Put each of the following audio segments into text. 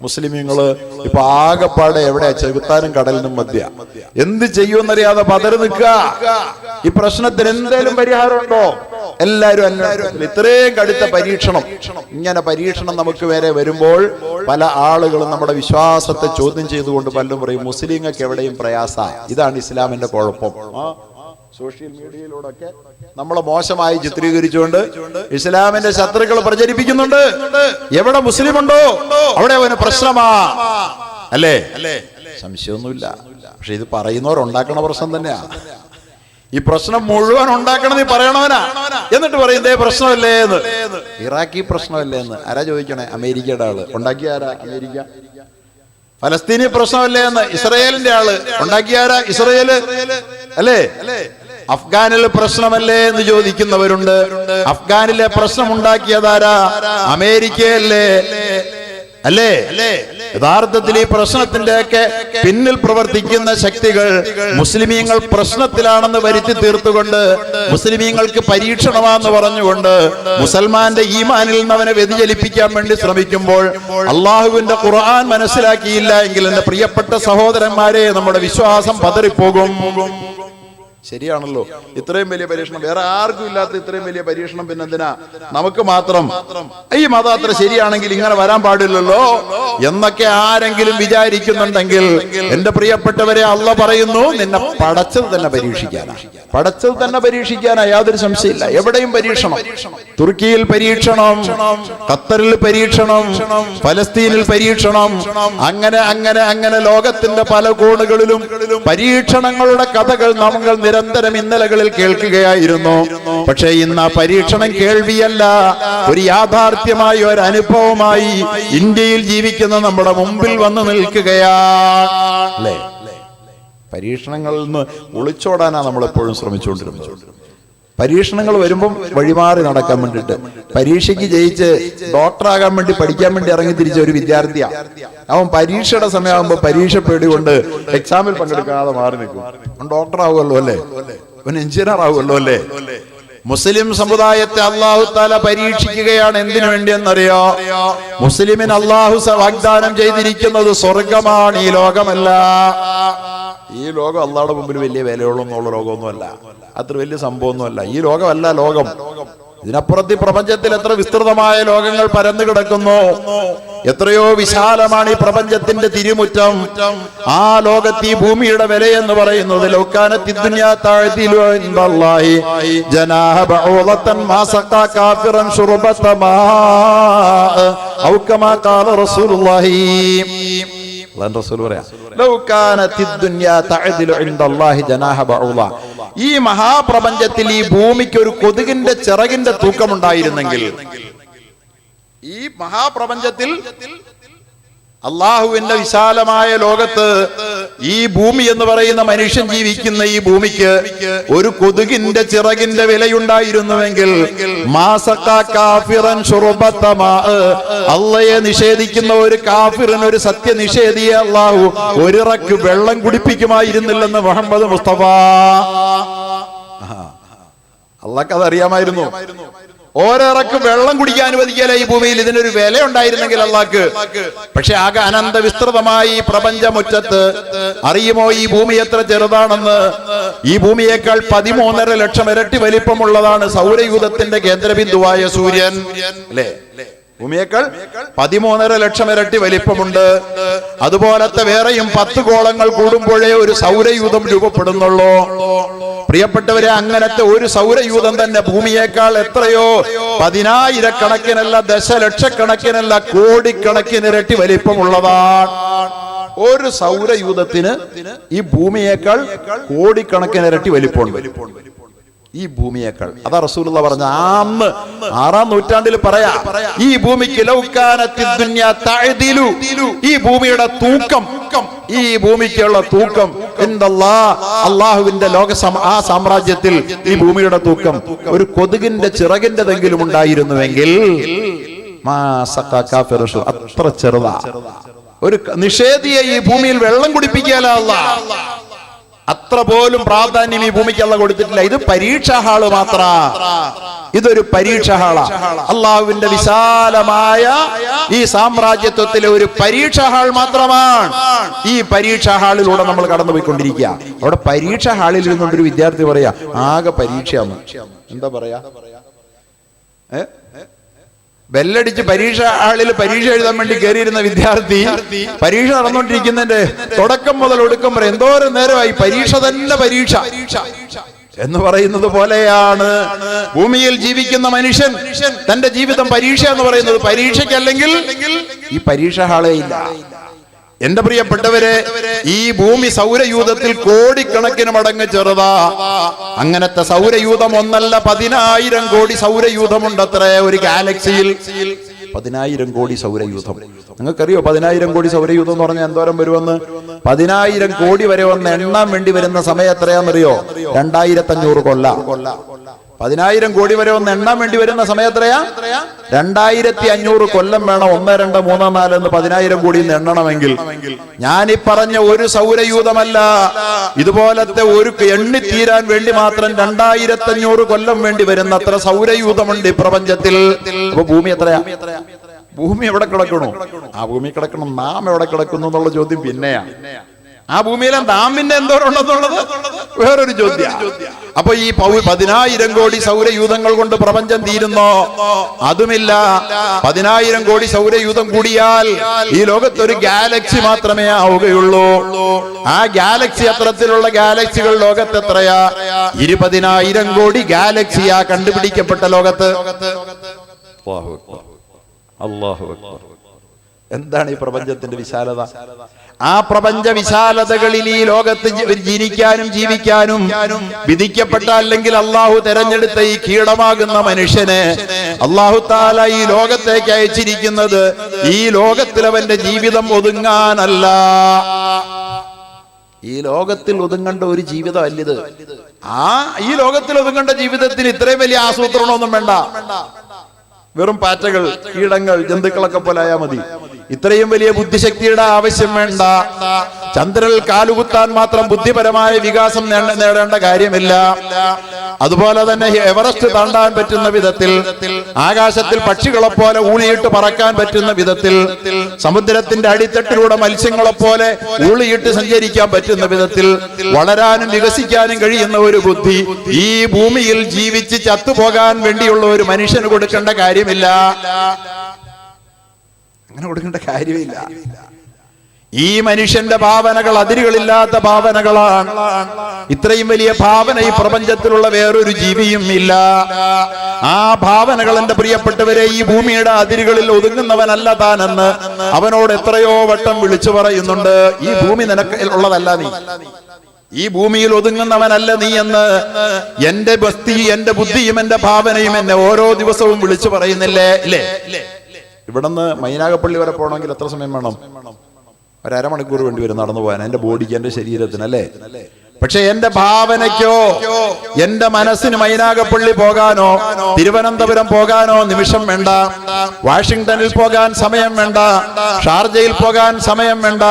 മുസ്ലിമീങ്ങള് ഇപ്പൊ ആകെപ്പാടെ എവിടെയാ? ചെകുത്താനും കടലിനും മധ്യ. എന്ത് ചെയ്യുമെന്നറിയാതെ പതറി നിൽക്കുക. ഈ പ്രശ്നത്തിന് എന്തേലും പരിഹാരമുണ്ടോ? എല്ലാവരും അന്വേഷണത്തിൽ. ഇത്രയും കടുത്ത പരീക്ഷണം, ഇങ്ങനെ പരീക്ഷണം നമുക്ക് വരെ വരുമ്പോൾ പല ആളുകളും നമ്മുടെ വിശ്വാസത്തെ ചോദ്യം ചെയ്തുകൊണ്ട് പലരും പറയും മുസ്ലിങ്ങൾക്ക് എവിടെയും പ്രയാസ. ഇതാണ് ഇസ്ലാമിന്റെ കുഴപ്പം. സോഷ്യൽ മീഡിയയിലൂടെയൊക്കെ നമ്മളെ മോശമായി ചിത്രീകരിച്ചുകൊണ്ട് ഇസ്ലാമിന്റെ ശത്രുക്കൾ പ്രചരിപ്പിക്കുന്നുണ്ട്. എവിടെ മുസ്ലിം ഉണ്ടോ അവിടെ അവന് പ്രശ്നമാ, അല്ലേ? സംശയമൊന്നുമില്ല. പക്ഷെ ഇത് പറയുന്നവരുണ്ടാക്കണ പ്രശ്നം തന്നെയാ. ഈ പ്രശ്നം മുഴുവൻ ഉണ്ടാക്കണമെന്ന് പറയണവനാ. എന്നിട്ട് പറയും ഇതേ പ്രശ്നമല്ലേ എന്ന്. ഇറാഖി പ്രശ്നമല്ലേ എന്ന് ആരാ ചോദിക്കണേ? അമേരിക്കയുടെ ആള്. ഉണ്ടാക്കിയ ആരാ? അമേരിക്ക. ഫലസ്തീനി പ്രശ്നമല്ലേ എന്ന് ഇസ്രയേലിന്റെ ആള്. ഉണ്ടാക്കിയ ആരാ? ഇസ്രയേല്, അല്ലേ? അഫ്ഗാനിലെ പ്രശ്നമല്ലേ എന്ന് ചോദിക്കുന്നവരുണ്ട്. അഫ്ഗാനിലെ പ്രശ്നം ഉണ്ടാക്കിയതാരാ? അമേരിക്കയല്ലേ, അല്ലേ? യഥാർത്ഥത്തിൽ ഈ പ്രശ്നത്തിന്റെ ഒക്കെ പിന്നിൽ പ്രവർത്തിക്കുന്ന ശക്തികൾ മുസ്ലിമീങ്ങൾ പ്രശ്നത്തിലാണെന്ന് വരുത്തി തീർത്തുകൊണ്ട്, മുസ്ലിമീങ്ങൾക്ക് പരീക്ഷണമാണെന്ന് പറഞ്ഞുകൊണ്ട് മുസൽമാന്റെ ഈമാനിൽ നിന്ന് അവനെ വ്യതിചലിപ്പിക്കാൻ വേണ്ടി ശ്രമിക്കുമ്പോൾ അള്ളാഹുവിന്റെ ഖുർആൻ മനസ്സിലാക്കിയില്ല എങ്കിൽ എന്റെ പ്രിയപ്പെട്ട സഹോദരന്മാരെ, നമ്മുടെ വിശ്വാസം പതറിപ്പോകും. ശരിയാണല്ലോ, ഇത്രയും വലിയ പരീക്ഷണം വേറെ ആർക്കും ഇല്ലാത്ത ഇത്രയും വലിയ പരീക്ഷണം പിന്നെ എന്തിനാ നമുക്ക് മാത്രം? ഈ മതം അത്ര ശരിയാണെങ്കിൽ ഇങ്ങനെ വരാൻ പാടില്ലല്ലോ എന്നൊക്കെ ആരെങ്കിലും വിചാരിക്കുന്നുണ്ടെങ്കിൽ എന്റെ പ്രിയപ്പെട്ടവരെ, അള്ളാഹ് പറയുന്നു നിന്നെ പടച്ചത് തന്നെ പരീക്ഷിക്കാനാ. പടച്ചത് തന്നെ പരീക്ഷിക്കാനാ, യാതൊരു സംശയമില്ല. എവിടെയും പരീക്ഷണം. തുർക്കിയിൽ പരീക്ഷണം, ഖത്തറിൽ പരീക്ഷണം, ഫലസ്തീനിൽ പരീക്ഷണം, അങ്ങനെ അങ്ങനെ അങ്ങനെ ലോകത്തിന്റെ പല കോണുകളിലും പരീക്ഷണങ്ങളുടെ കഥകൾ നമ്മൾ നിരന്തരം ഇന്നലകളിൽ കേൾക്കുകയായിരുന്നു. പക്ഷേ ഇന്ന് ആ പരീക്ഷണം കേൾവിയല്ല, ഒരു യാഥാർത്ഥ്യമായി, ഒരു അനുഭവമായി ഇന്ത്യയിൽ ജീവിക്കുന്ന നമ്മുടെ മുമ്പിൽ വന്ന് നിൽക്കുകയാണ്. പരീക്ഷണങ്ങളിൽ നിന്ന് ഒളിച്ചോടാനാണ് നമ്മൾ എപ്പോഴും ശ്രമിച്ചുകൊണ്ടിരുന്നത്. പരീക്ഷണങ്ങൾ വരുമ്പം വഴിമാറി നടക്കാൻ വേണ്ടിയിട്ട്, പരീക്ഷയ്ക്ക് ജയിച്ച് ഡോക്ടറാകാൻ വേണ്ടി പഠിക്കാൻ വേണ്ടി ഇറങ്ങി തിരിച്ച ഒരു വിദ്യാർത്ഥിയാണ്. അവൻ പരീക്ഷയുടെ സമയമാകുമ്പോൾ പരീക്ഷ പേടികൊണ്ട് എക്സാമിൽ പങ്കെടുക്കാതെ മാറി നിൽക്കും. അവൻ ഡോക്ടർ ആവുമല്ലോ അല്ലേ, അവൻ എഞ്ചിനീയർ ആവുമല്ലോ അല്ലേ. മുസ്ലിം സമുദായത്തെ അല്ലാഹു തആല പരീക്ഷിക്കുകയാണ്. എന്തിനു വേണ്ടിയെന്നറിയോ? മുസ്ലിമിന് അല്ലാഹു വാഗ്ദാനം ചെയ്തിരിക്കുന്നത് സ്വർഗമാണ്, ഈ ലോകമല്ല. ഈ ലോകം അള്ളാഹുടെ മുമ്പിൽ വലിയ വിലയുള്ളൊന്നുള്ള ലോകമൊന്നുമല്ല, അത്ര വലിയ സംഭവമൊന്നുമല്ല. ഈ ലോകമല്ല ലോകം. ഇതിനപ്പുറത്ത് പ്രപഞ്ചത്തിൽ എത്ര വിസ്തൃതമായ ലോകങ്ങൾ പരന്നു കിടക്കുന്നു. എത്രയോ വിശാലമാണ് ഈ പ്രപഞ്ചത്തിന്റെ തിരുമുറ്റം. ആ ലോകത്ത് ഈ ഭൂമിയുടെ വില എന്ന് പറയുന്നത് ഈ മഹാപ്രപഞ്ചത്തിൽ ഈ ഭൂമിക്ക് ഒരു കൊതുകിന്റെ ചിറകിന്റെ തൂക്കമുണ്ടായിരുന്നെങ്കിൽ, ഈ മഹാപ്രപഞ്ചത്തിൽ അള്ളാഹുവിന്റെ വിശാലമായ ലോകത്ത് ഈ ഭൂമി എന്ന് പറയുന്ന മനുഷ്യൻ ജീവിക്കുന്ന ഈ ഭൂമിക്ക് ഒരു കൊതുകിന്റെ ചിറകിന്റെ വിലയുണ്ടായിരുന്നുവെങ്കിൽ അള്ളയെ നിഷേധിക്കുന്ന ഒരു കാഫിറിന്, ഒരു സത്യനിഷേധിയെ അള്ളാഹു ഒരിറക്ക് വെള്ളം കുടിപ്പിക്കുമായിരുന്നില്ലെന്ന് മുഹമ്മദ് മുസ്തഫ. അള്ളാഹ്ക്ക് അതറിയാമായിരുന്നു. ഓരോറക്ക് വെള്ളം കുടിക്കാൻ അനുവദിക്കല ഈ ഭൂമിയിൽ. ഇതിനൊരു വില ഉണ്ടായിരുന്നെങ്കിൽ അള്ളാഹ്ക്ക്. പക്ഷെ ആകെ അനന്ത വിസ്തൃതമായി ഈ പ്രപഞ്ചമുറ്റത്ത് അറിയുമോ ഈ ഭൂമി എത്ര ചെറുതാണെന്ന്? ഈ ഭൂമിയേക്കാൾ 13.5 ലക്ഷം ഇരട്ടി വലിപ്പമുള്ളതാണ് സൗരയൂഥത്തിന്റെ കേന്ദ്രബിന്ദുവായ സൂര്യൻ, അല്ലേ? ഭൂമിയേക്കാൾ 13.5 ലക്ഷം ഇരട്ടി വലിപ്പമുണ്ട്. അതുപോലത്തെ വേറെയും 10 ഗോളങ്ങൾ കൂടുമ്പോഴേ ഒരു സൗരയൂഥം രൂപപ്പെടുന്നുള്ളൂ. പ്രിയപ്പെട്ടവരെ, അങ്ങനത്തെ ഒരു സൗരയൂഥം തന്നെ ഭൂമിയേക്കാൾ എത്രയോ 10,000-കണക്കിനല്ല, ദശലക്ഷക്കണക്കിനല്ല, കോടിക്കണക്കിന് ഇരട്ടി വലിപ്പമുള്ളതാണ്. ഒരു സൗരയൂഥത്തിന് ഈ ഭൂമിയേക്കാൾ കോടിക്കണക്കിന് ഇരട്ടി വലിപ്പമുണ്ട്. ഈ ഭൂമിയേക്കാൾ. അതാ റസൂലുള്ളാഹി പറഞ്ഞ അന്ന് 6-ാം നൂറ്റാണ്ടിൽ പറയാ, ഈ ഭൂമിക്ക് ഈ ഭൂമിയുടെ തൂക്കം, ഈ ഭൂമിക്കുള്ള തൂക്കം അള്ളാഹുവിന്റെ ലോക ആ സാമ്രാജ്യത്തിൽ ഈ ഭൂമിയുടെ തൂക്കം ഒരു കൊതുകിന്റെ ചിറകിന്റെതെങ്കിലും ഉണ്ടായിരുന്നുവെങ്കിൽ അത്ര ചെറുതാ. ഒരു നിഷേധിയെ ഈ ഭൂമിയിൽ വെള്ളം കുടിപ്പിക്കാനല്ല, അത്ര പോലും പ്രാധാന്യം ഈ ഭൂമിക്ക് അല്ലാഹു കൊടുത്തിട്ടില്ല. ഇത് പരീക്ഷാ ഹാള് മാത്ര. ഇതൊരു പരീക്ഷ ഹാളാ. അള്ളാഹുവിന്റെ വിശാലമായ ഈ സാമ്രാജ്യത്വത്തിലെ ഒരു പരീക്ഷ ഹാൾ മാത്രമാണ്. ഈ പരീക്ഷ ഹാളിലൂടെ നമ്മൾ കടന്നുപോയിക്കൊണ്ടിരിക്കുക. അവിടെ പരീക്ഷ ഹാളിൽ നിന്നുകൊണ്ടൊരു വിദ്യാർത്ഥി പറയാ ആകെ പരീക്ഷയാണ്. എന്താ പറയാ? ബെല്ലടിച്ച് പരീക്ഷ ഹാളിൽ പരീക്ഷ എഴുതാൻ വേണ്ടി കയറിയിരുന്ന വിദ്യാർത്ഥി പരീക്ഷ നടന്നുകൊണ്ടിരിക്കുന്നതിന്റെ തുടക്കം മുതൽ ഒടുക്കം വരെ എന്തോരം നേരമായി പരീക്ഷ തന്നെ പരീക്ഷ എന്ന് പറയുന്നത് പോലെയാണ് ഭൂമിയിൽ ജീവിക്കുന്ന മനുഷ്യൻ തന്റെ ജീവിതം പരീക്ഷ എന്ന് പറയുന്നത്. പരീക്ഷയ്ക്കല്ലെങ്കിൽ ഈ പരീക്ഷ ഹാളേ ഇല്ല. എന്റെ പ്രിയപ്പെട്ടവരെ, ഈ ഭൂമി സൗരയൂഥത്തിൽ കോടിക്കണക്കിന് മടങ്ങ് ചെറുതാ. അങ്ങനത്തെ സൗരയൂഥം ഒന്നല്ല, 10,000 കോടി സൗരയൂഥമുണ്ടത്രേ ഒരു ഗാലക്സിയിൽ. 10,000 കോടി സൗരയൂഥം. നിങ്ങൾക്കറിയോ 10,000 കോടി സൗരയൂഥം എന്ന് പറഞ്ഞാൽ എന്തോരം വരുമെന്ന്? 10,000 കോടി വരെ ഒന്ന് എണ്ണാൻ വേണ്ടി വരുന്ന സമയം എത്രയാണെന്നറിയോ? 2,500 കൊല്ലം. 10,000 കോടി വരെ ഒന്ന് എണ്ണാൻ വേണ്ടി വരുന്ന സമയം എത്രയാ? 2,500 കൊല്ലം വേണം. 1, 2, 3, 4 എന്ന് 10,000 കോടി എണ്ണണമെങ്കിൽ. ഞാനീ പറഞ്ഞ ഒരു സൗരയൂഥമല്ല, ഇതുപോലത്തെ ഒരു എണ്ണിത്തീരാൻ വേണ്ടി മാത്രം 2,500 കൊല്ലം വേണ്ടി വരുന്ന അത്ര സൗരയൂഥമുണ്ട് ഈ പ്രപഞ്ചത്തിൽ. അപ്പൊ ഭൂമി എത്രയാ? ഭൂമി എവിടെ കിടക്കണോ? ആ ഭൂമി കിടക്കണം. നാം എവിടെ കിടക്കുന്നു എന്നുള്ള ചോദ്യം പിന്നെയാ. ആ ഭൂമിയിലെ നാം പിന്നെ എന്തോരം ഉണ്ടെന്നുള്ളത് വേറൊരു ചോദ്യം. അപ്പൊ ഈ 10,000 കോടി സൗരയൂഥങ്ങൾ കൊണ്ട് പ്രപഞ്ചം തീരുന്നോ? അതുമില്ല. 10,000 കോടി സൗരയൂഥം കൂടിയാൽ ഈ ലോകത്തൊരു ഗാലക്സി മാത്രമേ ആവുകയുള്ളൂ. ആ ഗാലക്സി അത്തരത്തിലുള്ള ഗാലക്സികൾ ലോകത്ത് എത്രയാ? 20,000 കോടി ഗാലക്സിയാ കണ്ടുപിടിക്കപ്പെട്ട ലോകത്ത്. അല്ലാഹു അക്ബർ. എന്താണ് ഈ പ്രപഞ്ചത്തിന്റെ വിശാലത? ആ പ്രപഞ്ച വിശാലതകളിൽ ഈ ലോകത്ത് ജനിക്കാനും ജീവിക്കാനും വിധിക്കപ്പെട്ട, അല്ലെങ്കിൽ അള്ളാഹു തെരഞ്ഞെടുത്ത ഈ കീടമാകുന്ന മനുഷ്യനെ അള്ളാഹു താല ഈ ലോകത്തേക്ക് അയച്ചിരിക്കുന്നത് ഈ ലോകത്തിൽ അവന്റെ ജീവിതം ഒതുങ്ങാനല്ല. ഈ ലോകത്തിൽ ഒതുങ്ങേണ്ട ഒരു ജീവിതം അല്ലിത്. ഈ ലോകത്തിൽ ഒതുങ്ങേണ്ട ജീവിതത്തിന് ഇത്രയും വലിയ ആസൂത്രണമൊന്നും വേണ്ട. വെറും പാറ്റകൾ, കീടങ്ങൾ, ജന്തുക്കളൊക്കെ പോലെ ആയാൽ മതി. ഇത്രയും വലിയ ബുദ്ധിശക്തിയുടെ ആവശ്യം വേണ്ട. ചന്ദ്രനിൽ കാലുകുത്താൻ മാത്രം ബുദ്ധിപരമായ വികാസം നേടേണ്ട കാര്യമില്ല. അതുപോലെ തന്നെ എവറസ്റ്റ് താണ്ടാൻ പറ്റുന്ന വിധത്തിൽ, ആകാശത്തിൽ പക്ഷികളെ പോലെ ഊളിയിട്ട് പറക്കാൻ പറ്റുന്ന വിധത്തിൽ, സമുദ്രത്തിന്റെ അടിത്തട്ടിലൂടെ മത്സ്യങ്ങളെ പോലെ ഊളിയിട്ട് സഞ്ചരിക്കാൻ പറ്റുന്ന വിധത്തിൽ വളരാനും വികസിക്കാനും കഴിയുന്ന ഒരു ബുദ്ധി ഈ ഭൂമിയിൽ ജീവിച്ച് ചത്തുപോകാൻ വേണ്ടിയുള്ള ഒരു മനുഷ്യന് കൊടുക്കേണ്ട കാര്യമില്ല. അങ്ങനെ കൊടുക്കേണ്ട കാര്യമില്ല. ഈ മനുഷ്യന്റെ ഭാവനകൾ അതിരുകളില്ലാത്ത ഭാവനകളാണ്. ഇത്രയും വലിയ ഭാവന ഈ പ്രപഞ്ചത്തിലുള്ള വേറൊരു ജീവിയും ഇല്ല. ആ ഭാവനകൾ എന്റെ പ്രിയപ്പെട്ടവരെ ഈ ഭൂമിയുടെ അതിരുകളിൽ ഒതുങ്ങുന്നവനല്ല താനെന്ന് അവനോട് എത്രയോ വട്ടം വിളിച്ചു പറയുന്നുണ്ട്. ഈ ഭൂമി നിനക്ക് ഉള്ളതല്ല, നീ ഈ ഭൂമിയിൽ ഒതുങ്ങുന്നവനല്ല നീ എന്ന് എന്റെ ബുദ്ധിയും എന്റെ ഭാവനയും എന്നെ ഓരോ ദിവസവും വിളിച്ചു പറയുന്നില്ലേ? ഇല്ലേ? ഇവിടുന്ന് മൈനാഗപ്പള്ളി വരെ പോകണമെങ്കിൽ എത്ര സമയം വേണം? 1.5 മണിക്കൂർ വേണ്ടി വരും നടന്നു പോകാൻ, എന്റെ ബോഡിക്ക്, എന്റെ ശരീരത്തിന്, അല്ലേ? പക്ഷെ എന്റെ ഭാവനയ്ക്കോ എന്റെ മനസ്സിന് മൈനാഗപ്പള്ളി പോകാനോ തിരുവനന്തപുരം പോകാനോ നിമിഷം വേണ്ട. വാഷിംഗ്ടണിൽ പോകാൻ സമയം വേണ്ട. ഷാർജയിൽ പോകാൻ സമയം വേണ്ട.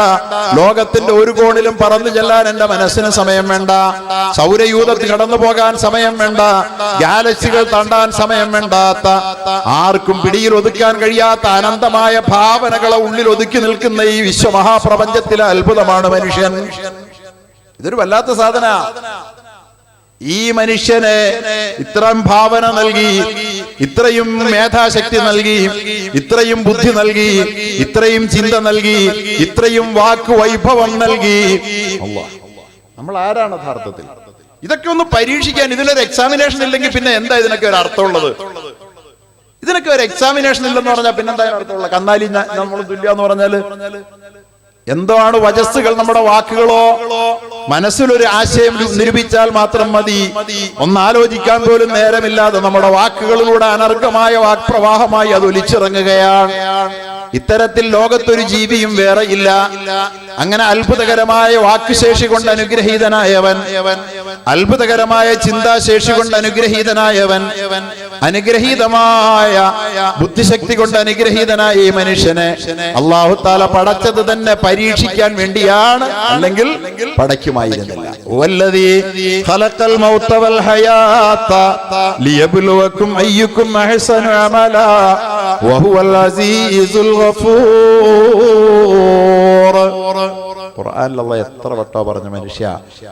ലോകത്തിന്റെ ഒരു കോണിലും പറന്നു ചെല്ലാൻ എന്റെ മനസ്സിന് സമയം വേണ്ട. സൗരയൂഥത്തിൽ കടന്നു പോകാൻ സമയം വേണ്ട. ഗാലക്സികൾ താണ്ടാൻ സമയം വേണ്ടാത്ത, ആർക്കും പിടിയിൽ ഒതുക്കാൻ കഴിയാത്ത അനന്തമായ ഭാവനകളെ ഉള്ളിൽ ഒതുക്കി നിൽക്കുന്ന ഈ വിശ്വമഹാപ്രപഞ്ചത്തിലെ അത്ഭുതമാണ് മനുഷ്യൻ. ഇതൊരു വല്ലാത്ത സാധന. ഈ മനുഷ്യനെ ഇത്രയും ഭാവന നൽകി, ഇത്രയും മേധാശക്തി നൽകി, ഇത്രയും ബുദ്ധി നൽകി, ഇത്രയും ചിന്ത നൽകി, ഇത്രയും വാക്ക് വൈഭവം നൽകി. നമ്മൾ ആരാണ് യഥാർത്ഥത്തിൽ? ഇതൊക്കെ ഒന്ന് പരീക്ഷിക്കാൻ ഇതിലൊരു എക്സാമിനേഷൻ ഇല്ലെങ്കിൽ പിന്നെ എന്താ ഇതിനൊക്കെ ഒരു അർത്ഥമുള്ളത്? ഇതിനൊക്കെ ഒരു എക്സാമിനേഷൻ ഇല്ലെന്ന് പറഞ്ഞാൽ പിന്നെന്താ അർത്ഥമുള്ള? കന്നാലി നമ്മൾ തുല്യ എന്ന് പറഞ്ഞാല് എന്താണ് വചസ്സുകൾ? നമ്മുടെ വാക്കുകളോ? മനസ്സിലൊരു ആശയം നിരൂപിച്ചാൽ മാത്രം മതി. ഒന്നാലോചിക്കാൻ പോലും നേരമില്ലാതെ നമ്മുടെ വാക്കുകളിലൂടെ അനർഘമായ വാക്പ്രവാഹമായി അത് ഒലിച്ചിറങ്ങുകയാണ്. ഇത്തരത്തിൽ ലോകത്തൊരു ജീവിയും വേറെ ഇല്ല. അങ്ങനെ അത്ഭുതകരമായ വാക്കുശേഷി കൊണ്ട് അനുഗ്രഹീതനായവൻ, അത്ഭുതകരമായ ചിന്താശേഷി കൊണ്ട് അനുഗ്രഹീതനായവൻ, അനുഗ്രഹീതമായ ബുദ്ധിശക്തി കൊണ്ട് അനുഗ്രഹീതനായ ഈ മനുഷ്യനെ അല്ലാഹു തആല പടച്ചത് തന്നെ പരീക്ഷിക്കാൻ വേണ്ടിയാണ്, അല്ലെങ്കിൽ പടയ്ക്കുമായിരുന്നില്ല. ഹുവല്ലദീ ഖലഖൽ മൗത വൽ ഹയാത ലിയബ്ലുവകും അയ്യുകും അഹ്സനു അമലാ വഹുവൽ അസീസുൽ ഗഫൂർ. ഖുർആനിൽ അല്ലാഹ് എത്ര വട്ടാ പറഞ്ഞു, മനുഷ്യ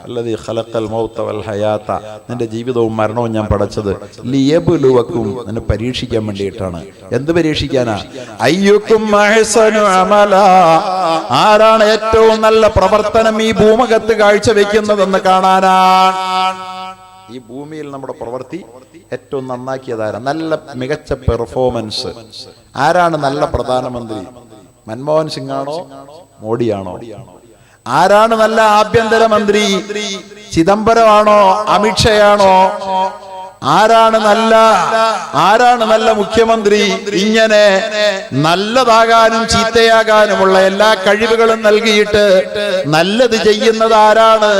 അല്ലദീ ഖലഖൽ മൗത വൽ ഹയാത, നിന്റെ ജീവിതവും മരണവും ഞാൻ പടച്ചത് ലിയബ്ലുവകും, നിന്നെ പരീക്ഷിക്കാൻ വേണ്ടിയിട്ടാണ്. എന്ത് പരീക്ഷിക്കാനാ? അയ്യുകും അഹ്സനു അമലാ, ആരാണ് ഏറ്റവും നല്ല പ്രവർത്തനം ഈ ഭൂമുഖത്ത് കാഴ്ചവെക്കുന്നതെന്ന് കാണാനാണ്. ഈ ഭൂമിയിൽ നമ്മുടെ പ്രവൃത്തി ഏറ്റവും നന്നാക്കിയതാരാണ്? നല്ല മികച്ച പെർഫോമൻസ് ആരാണ്? നല്ല പ്രധാനമന്ത്രി മൻമോഹൻ സിംഗ് ആണോ മോഡിയാണോ? ആരാണ് നല്ല ആഭ്യന്തരമന്ത്രി? ചിദംബരമാണോ അമിത്ഷയാണോ? ആരാണ് നല്ല മുഖ്യമന്ത്രി? ഇങ്ങനെ നല്ലതാകാനും ചീത്തയാകാനുമുള്ള എല്ലാ കഴിവുകളും നൽകിയിട്ട് നല്ലത് ചെയ്യുന്നത് ആരാണ്,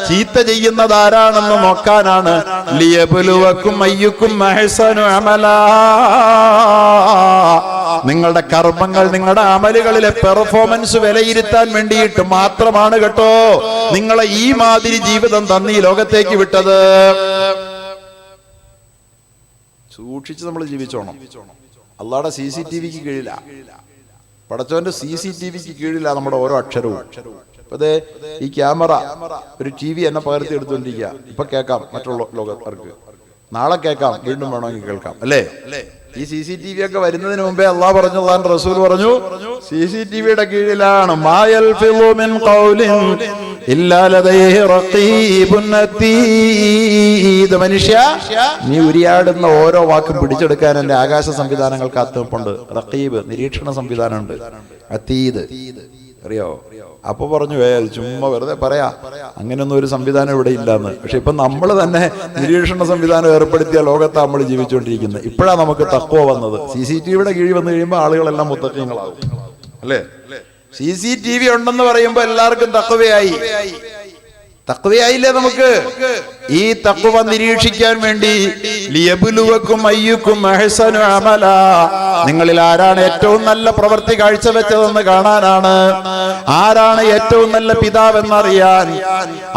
ചീത്ത ചെയ്യുന്നത് ആരാണെന്ന് നോക്കാനാണ് ലിയബ്ലുവകും അയ്യുകും അഹ്സനു അമലാ. നിങ്ങളുടെ കർമ്മങ്ങൾ, നിങ്ങളുടെ അമലുകളിലെ പെർഫോമൻസ് വിലയിരുത്താൻ വേണ്ടിയിട്ട് മാത്രമാണ് കേട്ടോ നിങ്ങളെ ഈ മാതിരി ജീവിതം തന്നീ ലോകത്തേക്ക് വിട്ടത്. സൂക്ഷിച്ച് നമ്മൾ ജീവിച്ചോണം. അള്ളാഹുടെ CCTVക്ക് കീഴില, പടച്ചവന്റെ CCTVക്ക് കീഴില നമ്മുടെ ഓരോ അക്ഷരവും. ഇപ്പൊ അതെ ഈ ക്യാമറ ഒരു TV എന്നെ പകർത്തി എടുത്തുകൊണ്ടിരിക്കുക. ഇപ്പൊ കേൾക്കാം മറ്റുള്ള ലോകക്കാർക്ക്, നാളെ കേൾക്കാം, വീണ്ടും വേണമെങ്കിൽ കേൾക്കാം, അല്ലേ? ഈ CCTV ഒക്കെ വരുന്നതിന് മുമ്പേ അള്ളാഹ് പറഞ്ഞു, അള്ളാഹുവിന്റെ റസൂൽ പറഞ്ഞു, CCTVയുടെ കീഴിലാണ്. മനുഷ്യ, നീ ഉരിയാടുന്ന ഓരോ വാക്കും പിടിച്ചെടുക്കാൻ എന്റെ ആകാശ സംവിധാനങ്ങൾ കാത്തുനിൽപ്പുണ്ട്. റഖീബ്, നിരീക്ഷണ സംവിധാനമുണ്ട്. അതീദ് അറിയോ? അപ്പൊ പറഞ്ഞു, ചുമ്മാ വെറുതെ പറയാ, അങ്ങനെയൊന്നും ഒരു സംവിധാനം ഇവിടെ ഇല്ലാന്ന്. പക്ഷെ ഇപ്പൊ നമ്മൾ തന്നെ നിരീക്ഷണ സംവിധാനം ഏർപ്പെടുത്തിയ ലോകത്ത് നമ്മൾ ജീവിച്ചുകൊണ്ടിരിക്കുന്നത്. ഇപ്പോഴാണ് നമുക്ക് തഖ്വ വന്നത്. CCTVയുടെ കീഴിൽ വന്നു കഴിയുമ്പോൾ ആളുകളെല്ലാം മുത്തഖീങ്ങളാവും, അല്ലേ? CCTV ഉണ്ടെന്ന് പറയുമ്പോ എല്ലാവർക്കും തഖ്വയായില്ലേ? നമുക്ക് ഈ തഖ്വ നിരീക്ഷിക്കാൻ വേണ്ടി ലിയബ്ലുവകും അയ്യുകും അഹ്സനു അമലാ, നിങ്ങളിൽ ആരാണ് ഏറ്റവും നല്ല പ്രവൃത്തി കാഴ്ചവെച്ചതെന്ന് കാണാനാണ്. ആരാണ് ഏറ്റവും നല്ല പിതാവെന്നറിയാൻ,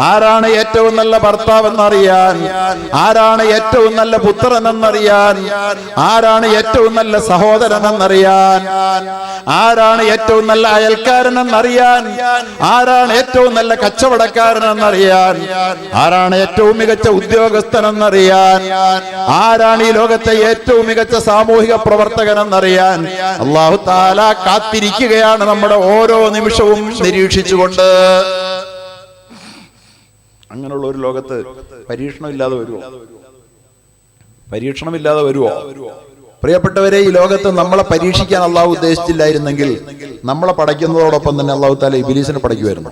ആരാണ് ഏറ്റവും നല്ല ഭർത്താവെന്നറിയാൻ, ആരാണ് ഏറ്റവും നല്ല പുത്രനെന്നറിയാൻ, ആരാണ് ഏറ്റവും നല്ല സഹോദരനെന്നറിയാൻ, ആരാണ് ഏറ്റവും നല്ല അയൽക്കാരനെന്നറിയാൻ, ആരാണ് ഏറ്റവും നല്ല കച്ചവടക്കാരനെന്നറിയാൻ, ആരാണ് ഏറ്റവും മികച്ച ഉദ്യോഗസ്ഥനെന്നറിയാൻ, ആരാണ് ഈ ലോകത്തെ ഏറ്റവും മികച്ച സാമൂഹിക പ്രവർത്തകനെന്നറിയാൻ അല്ലാഹു തആല കാത്തിരിക്കുകയാണ് നമ്മുടെ ഓരോ നിമിഷവും നിരീക്ഷിച്ചുകൊണ്ട്. അങ്ങനെയുള്ള ഒരു ലോകത്ത് പരീക്ഷണമില്ലാതെ വരുമോ? പ്രിയപ്പെട്ടവരെ, ഈ ലോകത്ത് നമ്മളെ പരീക്ഷിക്കാൻ അള്ളാഹു ഉദ്ദേശിച്ചില്ലായിരുന്നെങ്കിൽ നമ്മളെ പടയ്ക്കുന്നതോടൊപ്പം തന്നെ അള്ളാഹു തആല ഇബ്ലീസിനെ പടയ്ക്കുമായിരുന്നു.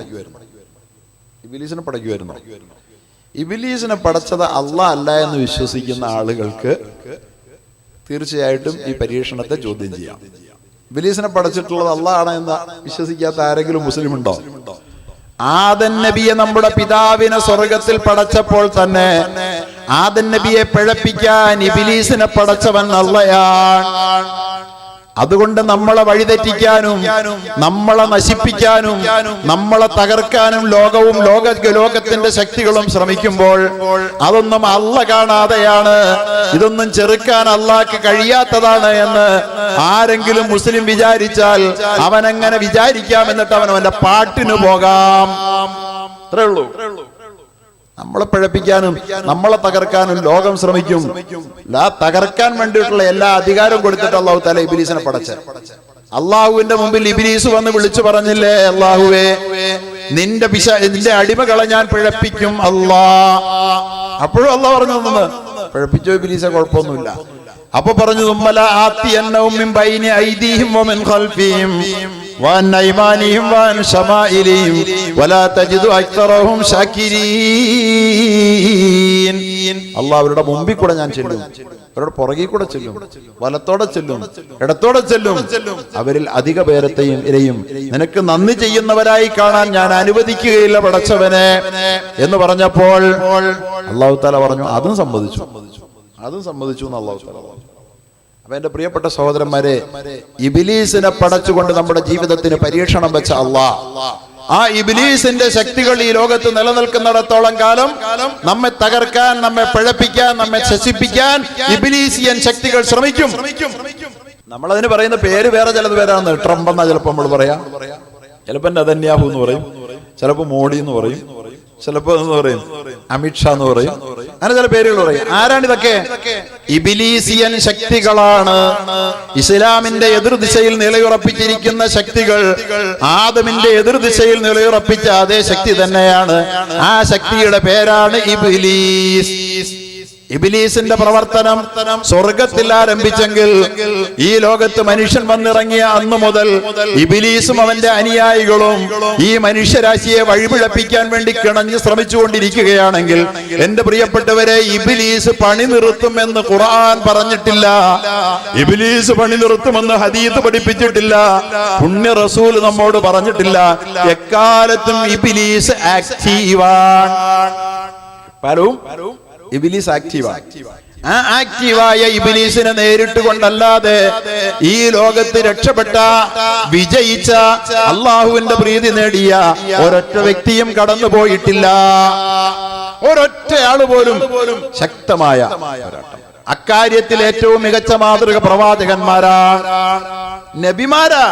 ഇബ്ലീസിനെ പടച്ചത് അള്ളാഹ് അല്ല എന്ന് വിശ്വസിക്കുന്ന ആളുകൾക്ക് തീർച്ചയായിട്ടും ഈ പരീക്ഷണത്തെ ചോദ്യം ചെയ്യാം. ഇബ്ലീസിനെ പടച്ചിട്ടുള്ളത് അള്ളാഹ് ആണ് എന്ന് വിശ്വസിക്കാത്ത ആരെങ്കിലും മുസ്ലിം ഉണ്ടോ? ആദം നബിയെ, നമ്മുടെ പിതാവിനെ സ്വർഗത്തിൽ പടച്ചപ്പോൾ തന്നെ ആദം നബിയെ പിഴപ്പിക്കാൻ ഇബ്ലീസിനെ പടച്ചവൻ അള്ളയാണ്. അതുകൊണ്ട് നമ്മളെ വഴിതെറ്റിക്കാനും നമ്മളെ നശിപ്പിക്കാനും നമ്മളെ തകർക്കാനും ലോകത്തിന്റെ ശക്തികളും ശ്രമിക്കുമ്പോൾ അതൊന്നും അള്ള കാണാതെയാണ്, ഇതൊന്നും ചെറുക്കാൻ അള്ളാഹ്ക്ക് കഴിയാത്തതാണ് എന്ന് ആരെങ്കിലും മുസ്ലിം വിചാരിച്ചാൽ അവനെങ്ങനെ വിചാരിക്കാം, എന്നിട്ട് അവന്റെ പാട്ടിന് പോകാം. അത്രേ ഉള്ളൂ. നമ്മളെ പിഴപ്പിക്കാനും നമ്മളെ തകർക്കാനും ലോകം ശ്രമിക്കും. തകർക്കാൻ വേണ്ടിയിട്ടുള്ള എല്ലാ അധികാരവും കൊടുത്തിട്ട് അല്ലാഹു തആല ഇബ്ലീസിനെ പടച്ചത്. അള്ളാഹുവിന്റെ മുമ്പിൽ ഇബ്ലീസ് വന്ന് വിളിച്ചു പറഞ്ഞില്ലേ, അള്ളാഹുവേ, നിന്റെ അടിമകളെ ഞാൻ പിഴപ്പിക്കും അല്ലാഹ്. അപ്പോഴും അള്ളാഹ് പറഞ്ഞു, പിഴപ്പിച്ചോ ഇബ്ലീസെ, കുഴപ്പമൊന്നുമില്ല. അപ്പൊ പറഞ്ഞു, അള്ളാഹ് അവരുടെ മുമ്പിൽ കൂടെ ഞാൻ ചെല്ലും, അവരുടെ പുറകിൽ കൂടെ ചെല്ലും, വലത്തോടെ ചെല്ലും, ഇടത്തോടെ ചെല്ലും, അവരിൽ അധിക പേരത്തെയും ഇരയും നിനക്ക് നന്ദി ചെയ്യുന്നവരായി കാണാൻ ഞാൻ അനുവദിക്കുകയില്ല പടച്ചവനെ എന്ന് പറഞ്ഞപ്പോൾ അല്ലാഹു തആല പറഞ്ഞു, അതും സമ്മതിച്ചു എന്ന് അല്ലാഹു തആല പറഞ്ഞു. അപ്പൊ എന്റെ പ്രിയപ്പെട്ട സഹോദരന്മാരെ, ഇബ്ലീസിനെ പടച്ചുകൊണ്ട് നമ്മുടെ ജീവിതത്തിന് പരീക്ഷണം വെച്ച അല്ലാഹ് ആ ഇബ്ലീസിന്റെ ശക്തികൾ ഈ ലോകത്ത് നിലനിൽക്കുന്നിടത്തോളം കാലം നമ്മെ തകർക്കാൻ, നമ്മെ പിഴപ്പിക്കാൻ, നമ്മെ ശശിപ്പിക്കാൻ ഇബ്ലീസിയൻ ശക്തികൾ ശ്രമിക്കും. നമ്മളതിന് പറയുന്ന പേര് വേറെ ചിലത് പേരാണ്. ട്രംപ് എന്നാ ചിലപ്പോൾ നമ്മൾ പറയാം, ചിലപ്പോൾ നെതന്യാഹു എന്ന് പറയും, ചിലപ്പോൾ മോഡി എന്ന് പറയും, ചിലപ്പോ എന്ന് പറയും അമിത്ഷാ എന്ന് പറയും, അങ്ങനെ ചില പേരുകൾ പറയും. ആരാണിതൊക്കെ? ഇബ്ലീസിയൻ ശക്തികളാണ്. ഇസ്ലാമിന്റെ എതിർദിശയിൽ നിലയുറപ്പിച്ചിരിക്കുന്ന ശക്തികൾ ആദമിന്റെ എതിർദിശയിൽ നിലയുറപ്പിച്ച അതേ ശക്തി തന്നെയാണ്. ആ ശക്തിയുടെ പേരാണ് ഇബ്ലീസ്. ഇബ്ലീസിന്റെ പ്രവർത്തനം സ്വർഗത്തിൽ ആരംഭിച്ചെങ്കിൽ ഈ ലോകത്ത് മനുഷ്യൻ വന്നിറങ്ങിയ അന്നു മുതൽ ഇബ്ലീസും അവന്റെ അനുയായികളും ഈ മനുഷ്യരാശിയെ വഴിപിഴപ്പിക്കാൻ വേണ്ടി കിണഞ്ഞ് ശ്രമിച്ചുകൊണ്ടിരിക്കുകയാണെങ്കിൽ എന്റെ പ്രിയപ്പെട്ടവരെ, ഇബ്ലീസ് പണി നിർത്തുമെന്ന് ഖുർആൻ പറഞ്ഞിട്ടില്ല. ഇബ്ലീസ് പണി നിർത്തുമെന്ന് ഹദീസ് പഠിപ്പിച്ചിട്ടില്ല. പുണ്യ റസൂൽ നമ്മോട് പറഞ്ഞിട്ടില്ല. എക്കാലത്തും ഇബ്ലീസ് ആക്റ്റീവാണ്. പലരും ഇബ്ലീസ് ആക്റ്റീവാണ്. ആ ആക്റ്റീവായ ഇബ്ലീസിനെ നേരിട്ട് കൊണ്ടല്ലാതെ ഈ ലോകത്ത് രക്ഷപ്പെട്ട, വിജയിച്ച, അള്ളാഹുവിന്റെ പ്രീതി നേടിയ ഒരൊറ്റ വ്യക്തിയും കടന്നു പോയിട്ടില്ല. ഒരൊറ്റ ആള് പോലും. ശക്തമായ പോരാട്ടം. അക്കാര്യത്തിൽ ഏറ്റവും മികച്ച മാതൃക പ്രവാചകന്മാരാണ്, നബിമാരാ.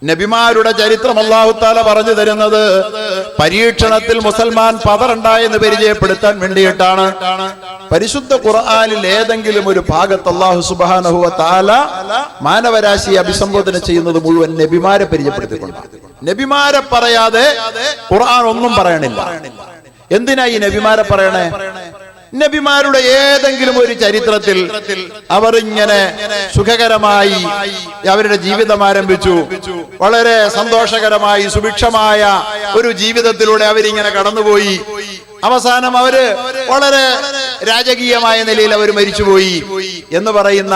നബിമാരുടെ ചരിത്രം അല്ലാഹു തആല പറഞ്ഞു തരുന്നത് പരീക്ഷണത്തിൽ മുസൽമാൻ പതറുണ്ടായെന്ന് പരിചയപ്പെടുത്താൻ വേണ്ടിയിട്ടാണ്. പരിശുദ്ധ ഖുർആനിൽ ഏതെങ്കിലും ഒരു ഭാഗത്ത് അല്ലാഹു സുബ്ഹാനഹു വ തആല മാനവരാശിയെ അഭിസംബോധന ചെയ്യുന്നത് മുഴുവൻ നബിമാരെ പരിചയപ്പെടുത്തിക്കൊണ്ടാണ്. നബിമാരെ പറയാതെ ഖുർആൻ ഒന്നും പറയണില്ല. എന്തിനാ ഈ നബിമാരെ പറയണേ? നബിമാരുടെ ഏതെങ്കിലും ഒരു ചരിത്രത്തിൽ അവർ ഇങ്ങനെ സുഖകരമായി അവരുടെ ജീവിതം ആരംഭിച്ചു, വളരെ സന്തോഷകരമായി സുഭിക്ഷമായ ഒരു ജീവിതത്തിലൂടെ അവരിങ്ങനെ കടന്നുപോയി. അവസാനം അവര് വളരെ രാജകീയമായ നിലയിൽ അവർ മരിച്ചുപോയി എന്ന് പറയുന്ന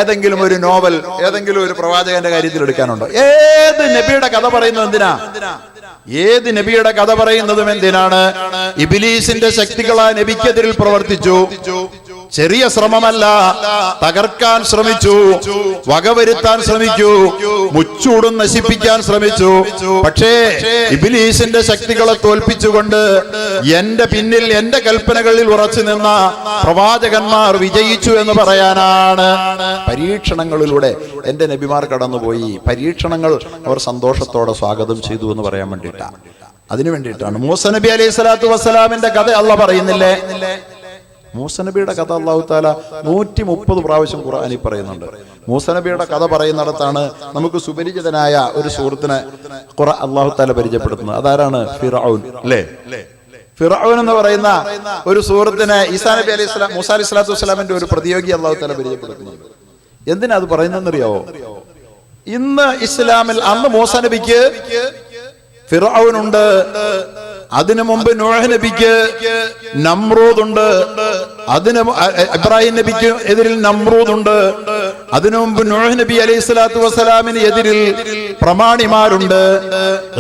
ഏതെങ്കിലും ഒരു നോവൽ, ഏതെങ്കിലും ഒരു പ്രവാചകന്റെ കാര്യത്തിൽ എടുക്കാനുണ്ടോ? ഏത് നബിയുടെ കഥ പറയുന്നത് എന്തിനാ? ഏത് നബിയുടെ കഥ പറയുന്നതും എന്തിനാണ്? ഇബ്ലീസിന്റെ ശക്തികളാ നബിക്കെതിരിൽ പ്രവർത്തിച്ചു. ചെറിയ ശ്രമമല്ല, തകർക്കാൻ ശ്രമിച്ചു, വകവരുത്താൻ ശ്രമിച്ചു, മുച്ചൂടും നശിപ്പിക്കാൻ ശ്രമിച്ചു. പക്ഷേ ഇബ്ലീസിന്റെ ശക്തികളെ തോൽപ്പിച്ചുകൊണ്ട് എന്റെ പിന്നിൽ, എന്റെ കൽപ്പനകളിൽ ഉറച്ചു നിന്ന പ്രവാചകന്മാർ വിജയിച്ചു എന്ന് പറയാനാണ്. പരീക്ഷണങ്ങളിലൂടെ എന്റെ നബിമാർ കടന്നുപോയി. പരീക്ഷണങ്ങൾ അവർ സന്തോഷത്തോടെ സ്വാഗതം ചെയ്തു എന്ന് പറയാൻ വേണ്ടിയിട്ടാണ്, അതിനു വേണ്ടിയിട്ടാണ്. മൂസ നബി അലൈഹി സ്വലാത്തു വസ്സലാമിന്റെ കഥ അല്ലാഹ് പറയുന്നില്ലേ? മൂസ നബിയുടെ കഥ അല്ലാഹു തആല 130 പ്രാവശ്യം ഖുർആനിൽ പറയുന്നുണ്ട്. മൂസ നബിയുടെ കഥ പറയുന്നിടത്താണ് നമുക്ക് സുപരിചിതനായ ഒരു സുഹൃത്തിനെ അല്ലാഹു തആല പരിചയപ്പെടുത്തുന്നത്. അതാരാണ്? ഫിർഔൻ. അല്ലേ? ഫിർഔൻ എന്ന് പറയുന്ന ഒരു സുഹൃത്തിനെ ഈസാ നബി അലൈഹി സ്വലാം, മൂസ അലൈഹി സ്വലാത്തു വസ്സലാമിന്റെ ഒരു പ്രതിയോഗി അല്ലാഹു തആല പരിചയപ്പെടുത്തുന്നുണ്ട്. എന്തിനാ അത് പറയുന്നതെന്നറിയാവോ? ഇന്ന് ഇസ്ലാമിൽ അന്ന് മൂസ നബിക്ക് ഫിർഔൻ ഉണ്ട്, അതിനു മുമ്പ് നൂഹ് നബിക്ക് നമ്രൂദ് ഉണ്ട്, അതിന് ഇബ്രാഹിം നബിക്ക് എതിരിൽ നമ്രൂദ് ഉണ്ട്, അതിനു മുമ്പ് നൂഹ് നബി അലൈഹി സ്വലാത്തു വസ്സലാമിന് എതിരിൽ പ്രമാണിമാരുണ്ട്,